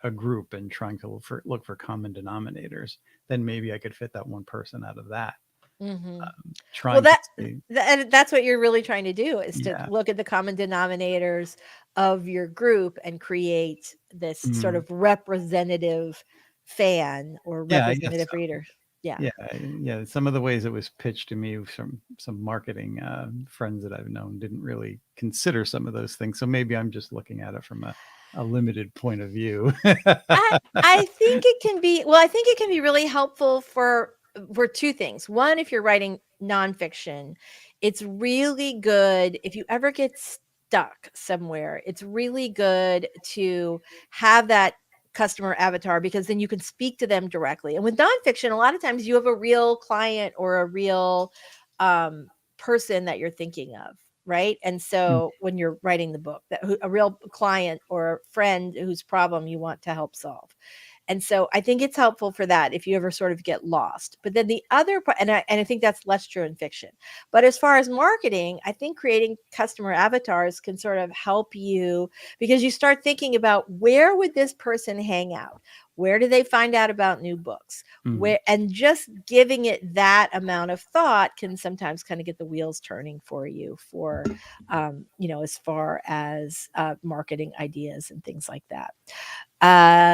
a group and trying to look for common denominators. Then maybe I could fit that one person out of that. Hmm. Well, Trying to say, and that's what you're really trying to do, is to yeah, look at the common denominators of your group and create this sort mm, of representative fan or yeah, I guess representative so. reader. Yeah. Yeah, yeah. Some of the ways it was pitched to me from some marketing friends that I've known didn't really consider some of those things. So maybe I'm just looking at it from a limited point of view. I I think it can be well, I think it can be really helpful for two things. One, if you're writing nonfiction, it's really good if you ever get stuck somewhere. It's really good to have that customer avatar, because then you can speak to them directly. And with nonfiction, a lot of times you have a real client or a real um, person that you're thinking of, right? And so when you're writing the book, a real client or a friend whose problem you want to help solve. And so I think it's helpful for that if you ever sort of get lost. But then the other part, and I think that's less true in fiction. But as far as marketing, I think creating customer avatars can sort of help you, because you start thinking about, where would this person hang out? Where do they find out about new books? Mhm. Where, and just giving it that amount of thought can sometimes kind of get the wheels turning for you for, as far as marketing ideas and things like that.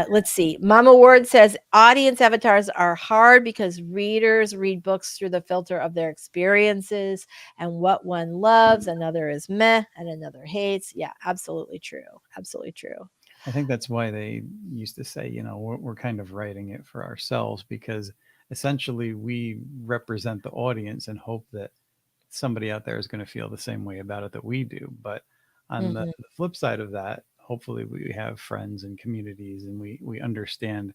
Let's see. Mama Ward says audience avatars are hard because readers read books through the filter of their experiences, and what one loves, another is meh, and another hates. Yeah, absolutely true. Absolutely true. I think that's why they used to say, we're kind of writing it for ourselves, because essentially we represent the audience and hope that somebody out there is going to feel the same way about it that we do. But on Mm-hmm. the flip side of that, hopefully we have friends and communities, and we understand,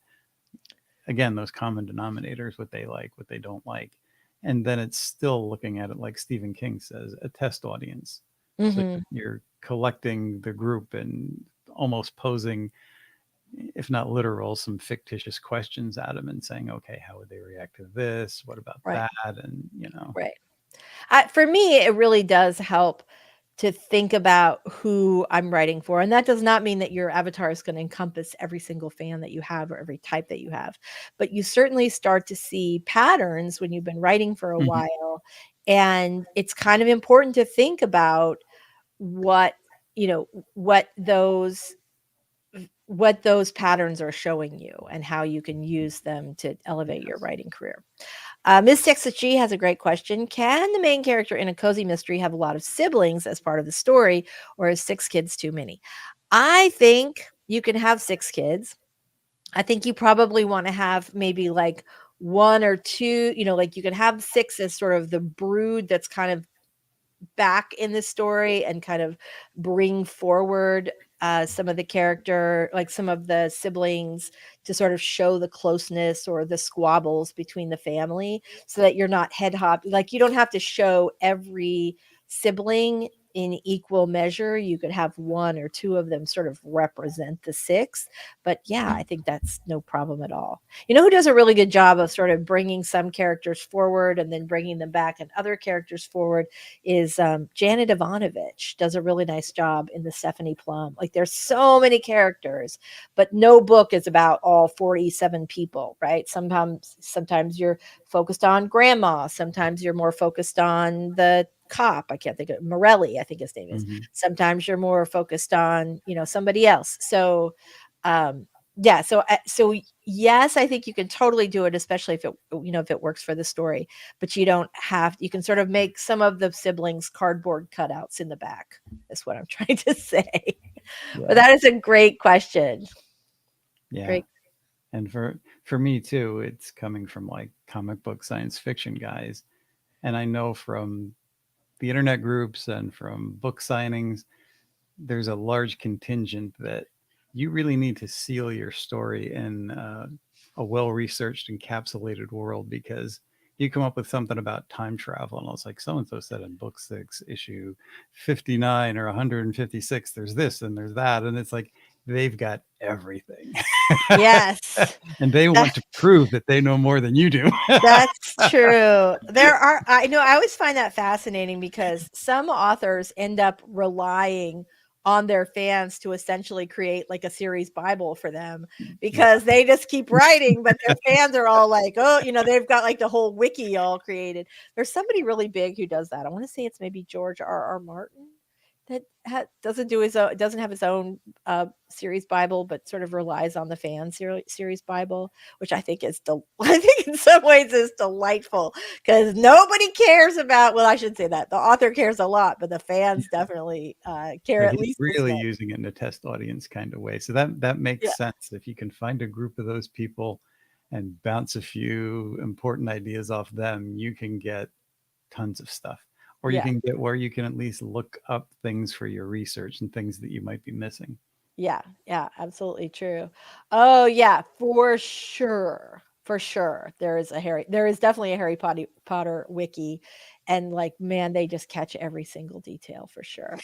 again, those common denominators, what they like, what they don't like. And then it's still looking at it, like Stephen King says, a test audience. So Mm-hmm. you're collecting the group and almost posing, if not literal, some fictitious questions at them and saying, okay, how would they react to this? What about Right. that? And. Right. For me, it really does help to think about who I'm writing for. And that does not mean that your avatar is going to encompass every single fan that you have or every type that you have. But you certainly start to see patterns when you've been writing for a Mhm. while. And it's kind of important to think about what, you know, what those what those patterns are showing you and how you can use them to elevate your Yes. writing career. Miss Texas G has a great question. Can the main character in a cozy mystery have a lot of siblings as part of the story, or is 6 kids too many? I think you can have 6 kids. I think you probably want to have maybe like one or two, like you can have six as sort of the brood that's kind of back in the story and kind of bring forward some of the character, like some of the siblings, to sort of show the closeness or the squabbles between the family, so that you're not head hop. Like, you don't have to show every sibling in equal measure. You could have one or two of them sort of represent the six. But yeah, I think that's no problem at all. You know who does a really good job of sort of bringing some characters forward and then bringing them back and other characters forward is Janet Ivanovich does a really nice job in the Stephanie Plum. Like, there's so many characters, but no book is about all 47 people, right? Sometimes you're focused on grandma. Sometimes you're more focused on the cop. I can't think of Morelli, I think his name is. Mhm. Sometimes you're more focused on, somebody else. So, yeah. So yes, I think you can totally do it, especially if it works for the story. But you can sort of make some of the siblings cardboard cutouts in the back. That's what I'm trying to say. But Yeah. that is a great question. Yeah. Great. And for me too, it's coming from like comic book science fiction guys. And I know from the internet groups and from book signings, there's a large contingent that you really need to seal your story in a well-researched, encapsulated world, because you come up with something about time travel, and it's like, so and so said in book 6, issue 59 or 156, there's this and there's that, and it's like they've got everything. Yes. And they That want to prove that they know more than you do. That's true. I always find that fascinating, because some authors end up relying on their fans to essentially create like a series Bible for them, Yeah. because they just keep writing, but their fans are all like, oh, they've got like the whole wiki all created. There's somebody really big who does that. I want to say it's maybe George R. R. Martin that doesn't have his own series Bible, but sort of relies on the fan series Bible, which I think I think in some ways is delightful, because nobody cares about. Well, I should say that the author cares a lot, but the fans definitely care But at he's least as really much. using it in a test audience kind of way. So that Yeah, makes sense. If you can find a group of those people and bounce a few important ideas off them, you can get tons of stuff. Or you yeah, can get where you can at least look up things for your research and things that you might be missing. yeah, yeah. Absolutely true. Oh yeah, for sure. For sure. There is definitely a Harry Potter wiki, and like, man, they just catch every single detail for sure.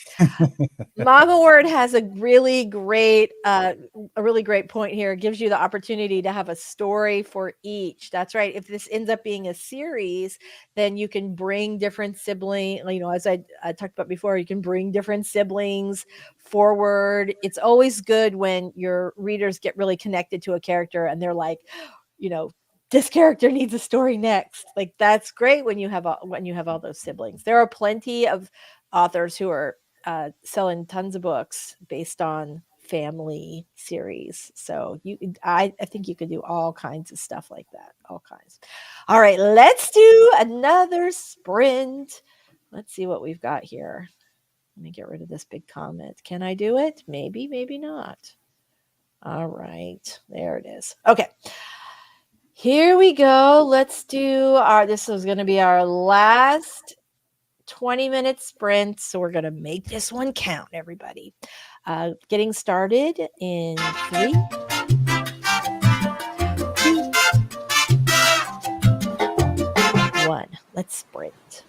Mama Word has a really great point here. It gives you the opportunity to have a story for each. That's right. If this ends up being a series, then you can bring different as I talked about before, you can bring different siblings forward. It's always good when your readers get really connected to a character and they're like, this character needs a story next. Like, that's great when you have all those siblings. There are plenty of authors who are selling tons of books based on family series. So I think you could do all kinds of stuff like that. All kinds. All right, let's do another sprint. Let's see what we've got here. Let me get rid of this big comment. Can I do it? Maybe, maybe not. All right, there it is. Okay. Here we go. Let's do this is going to be our last 20-minute sprint. So we're going to make this one count, everybody. Getting started in 3, 2, 1. Let's sprint.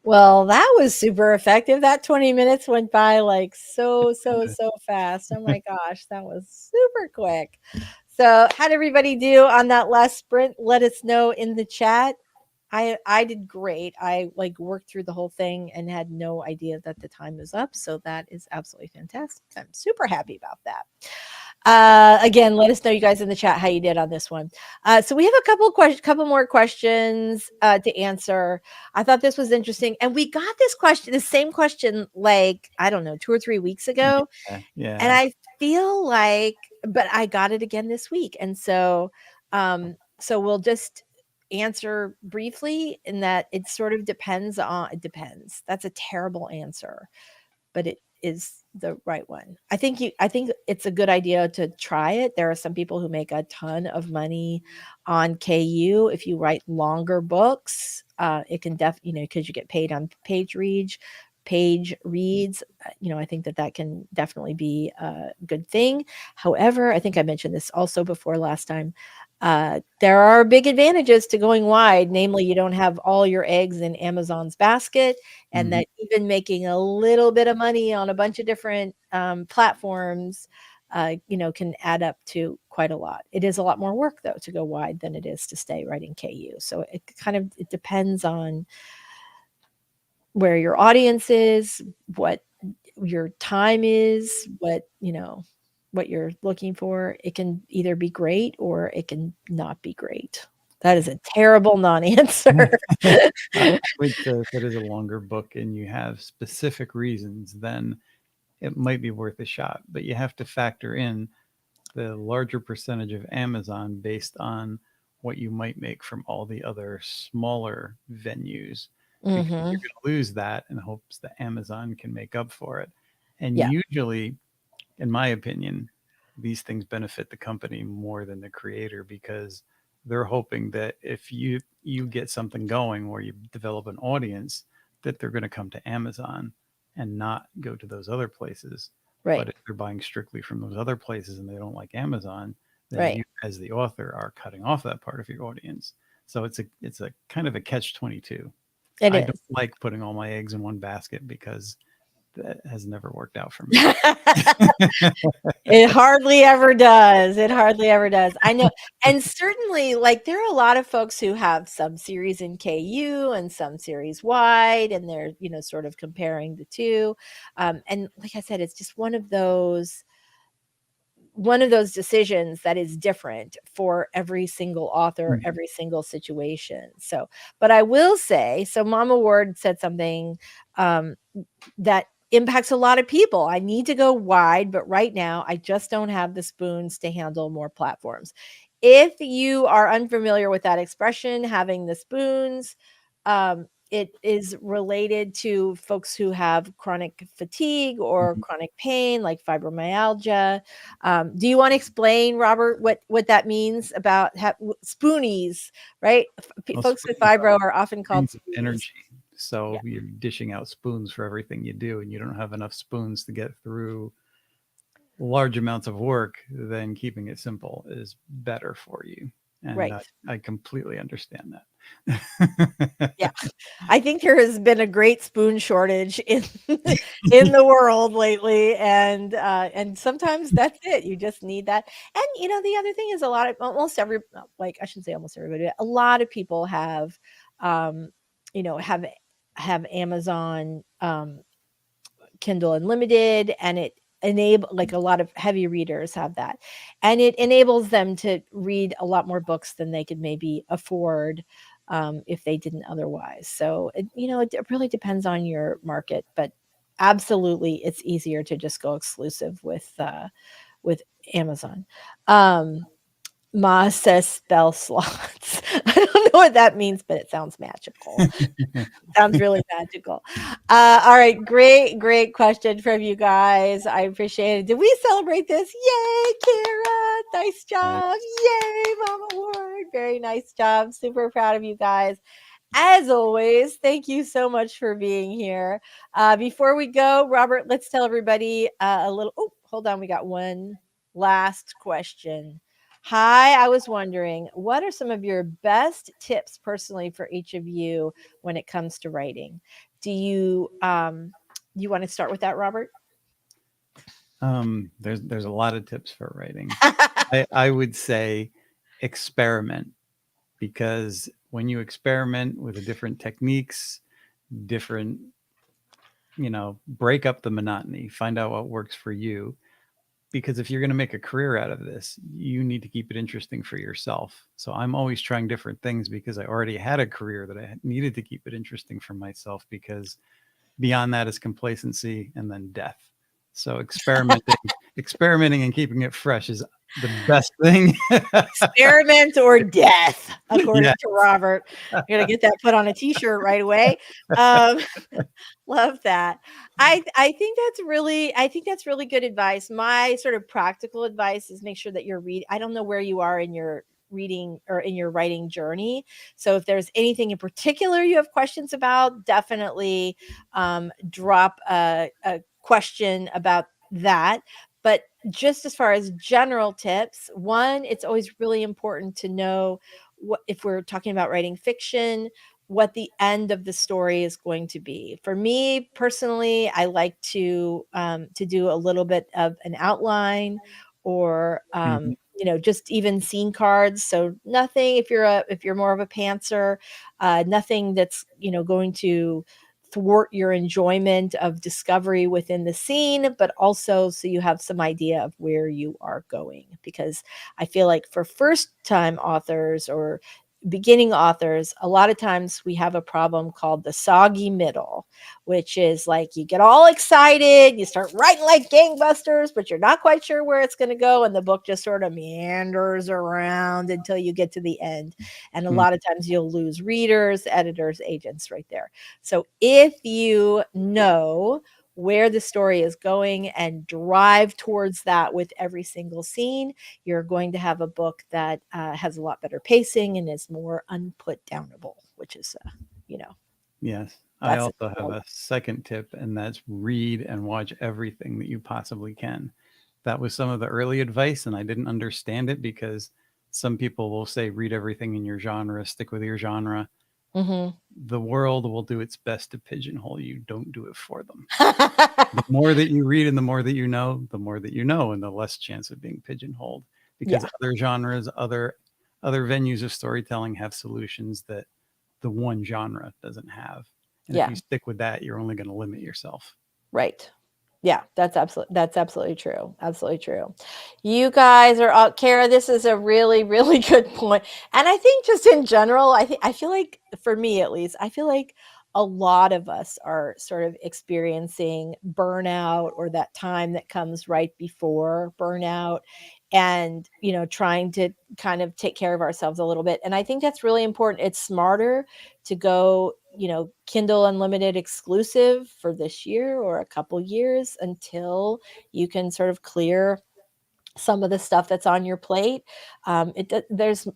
Well, that was super effective. That 20 minutes went by like so fast. Oh my gosh, that was super quick. So, how'd everybody do on that last sprint? Let us know in the chat. I did great. I like worked through the whole thing and had no idea that the time was up. So that is absolutely fantastic. I'm super happy about that. Again, let us know, you guys, in the chat how you did on this one. So we have a couple more questions to answer. I thought this was interesting, and we got this question, the same question, like I don't know, 2 or 3 weeks ago, Yeah, and yeah. I feel like, but I got it again this week, and so we'll just answer briefly in that it sort of depends on. It depends. That's a terrible answer, but it is the right one. I think it's a good idea to try it. There are some people who make a ton of money on KU if you write longer books. It can because you get paid on page reads. I think that can definitely be a good thing. However, I think I mentioned this also before last time. There are big advantages to going wide. Namely, you don't have all your eggs in Amazon's basket, and that even making a little bit of money on a bunch of different platforms, can add up to quite a lot. It is a lot more work, though, to go wide than it is to stay writing KU. So it depends on where your audience is, what your time is, what you're looking for. It can either be great or it can not be great. That is a terrible non-answer. I would say if it is a longer book and you have specific reasons, then it might be worth a shot. But you have to factor in the larger percentage of Amazon based on what you might make from all the other smaller venues, because you're Mhm. going to lose that in hopes that Amazon can make up for it. And Yeah, usually, in my opinion, these things benefit the company more than the creator, because they're hoping that if you get something going where you develop an audience, that they're going to come to Amazon and not go to those other places. right, But if they're buying strictly from those other places and they don't like Amazon, then right. you as the author are cutting off that part of your audience. So it's a kind of a catch 22. It I don't is. like putting all my eggs in one basket because that has never worked out for me. It hardly ever does. It hardly ever does. I know. And certainly, like, there are a lot of folks who have some series in KU and some series wide, and they're, sort of comparing the two. And like I said, it's just one of those decisions that is different for every single author, Mhm. every single situation. So, but I will say, so Mama Ward said something um, that impacts a lot of people. I need to go wide, but right now I just don't have the spoons to handle more platforms. If you are unfamiliar with that expression, having the spoons, it is related to folks who have chronic fatigue or Mhm. chronic pain, like fibromyalgia. Do you want to explain, Robert, what that means about spoonies? Right, Well, folks with spoons are fibro are often called kinds of spoonies. energy. So Yeah, you're dishing out spoons for everything you do, and you don't have enough spoons to get through large amounts of work, then keeping it simple is better for you. And right. I completely understand that. Yeah. I think there has been a great spoon shortage in in the world lately, and sometimes that's it. You just need that. And the other thing is almost every like I shouldn't say almost everybody, a lot of people um, have Amazon Kindle Unlimited, and it enable like a lot of heavy readers have that, and it enables them to read a lot more books than they could maybe afford if they didn't otherwise. So it really depends on your market, but absolutely, it's easier to just go exclusive with Amazon. Ma says spell slots. I don't know what that means, but it sounds magical. Sounds really magical. All right, great question from you guys. I appreciate it. Did we celebrate this? Yay, Kara! Nice job. Yay, Mama Ward. Very nice job. Super proud of you guys. As always, thank you so much for being here. Before we go, Robert, let's tell everybody a little. Oh, hold on. We got one last question. Hi, I was wondering, what are some of your best tips personally for each of you when it comes to writing? Do you want to start with that, Robert? There's a lot of tips for writing. I would say experiment, because when you experiment with the different techniques, different, break up the monotony, find out what works for you. Because if you're going to make a career out of this, you need to keep it interesting for yourself. So I'm always trying different things because I already had a career that I needed to keep it interesting for myself, because beyond that is complacency and then death. So experimenting and keeping it fresh is the best thing. Experiment or death, according Yeah. to Robert. I'm gonna get that put on a T-shirt right away. Um, love that. I think that's really good advice. My sort of practical advice is make sure that you're read. I don't know where you are in your reading or in your writing journey. So if there's anything in particular you have questions about, definitely drop a question about that. But just as far as general tips, one, it's always really important to know what, if we're talking about writing fiction, what the end of the story is going to be. For me personally, I like to do a little bit of an outline, or Mhm. just even scene cards. So nothing, if you're more of a pantser, nothing that's going to thwart your enjoyment of discovery within the scene, but also so you have some idea of where you are going. Because I feel like for first time authors or beginning authors, a lot of times we have a problem called the soggy middle, which is like you get all excited, you start writing like gangbusters, but you're not quite sure where it's going to go. And the book just sort of meanders around until you get to the end. And a Mm. lot of times you'll lose readers, editors, agents right there. So if you know where the story is going and drive towards that with every single scene, you're going to have a book that has a lot better pacing and is more unput downable, which is, Yes. I that's also have a second tip, and that's read and watch everything that you possibly can. That was some of the early advice, and I didn't understand it because some people will say read everything in your genre, stick with your genre. Mm-hmm. The world will do its best to pigeonhole you. Don't do it for them. The more that you read and the more that you know, the more that you know, and the less chance of being pigeonholed. Because Yeah, other genres, other venues of storytelling have solutions that the one genre doesn't have. And if yeah, you stick with that, you're only going to limit yourself. right. Yeah, that's absolutely true. Absolutely true. You guys are all, Kara, this is a really, really good point. And I think just in general, I feel like for me at least, I feel like a lot of us are sort of experiencing burnout, or that time that comes right before burnout, and trying to kind of take care of ourselves a little bit. And I think that's really important. It's smarter to go, Kindle Unlimited exclusive for this year or a couple years until you can sort of clear some of the stuff that's on your plate. There's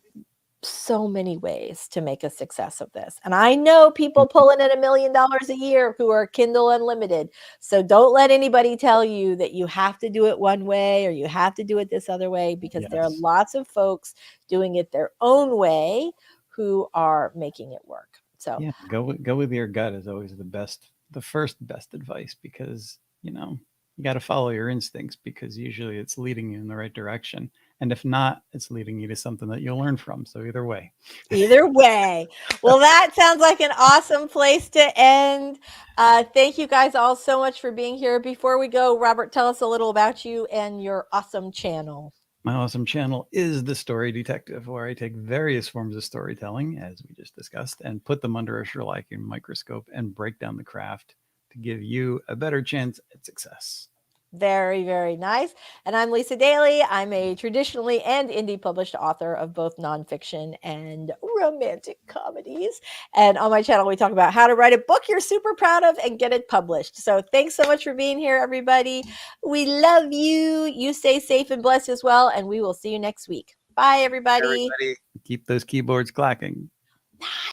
so many ways to make a success of this. And I know people Mhm. pulling in $1 million a year who are Kindle Unlimited. So don't let anybody tell you that you have to do it one way or you have to do it this other way, because there are Yes. lots of folks doing it their own way who are making it work. So Yeah. Go with your gut is always the first best advice, because, you got to follow your instincts, because usually it's leading you in the right direction. And if not, it's leading you to something that you'll learn from. So either way. either way. Well, that sounds like an awesome place to end. Thank you guys all so much for being here. Before we go, Robert, tell us a little about you and your awesome channel. My awesome channel is The Story Detective, where I take various forms of storytelling, as we just discussed, and put them under a Sherlockian microscope and break down the craft to give you a better chance at success. Very, very nice. And I'm Lisa Daly. I'm a traditionally and indie published author of both nonfiction and romantic comedies. And on my channel, we talk about how to write a book you're super proud of and get it published. So thanks so much for being here, everybody. We love you. You stay safe and blessed as well. And we will see you next week. Bye, everybody. Keep those keyboards clacking.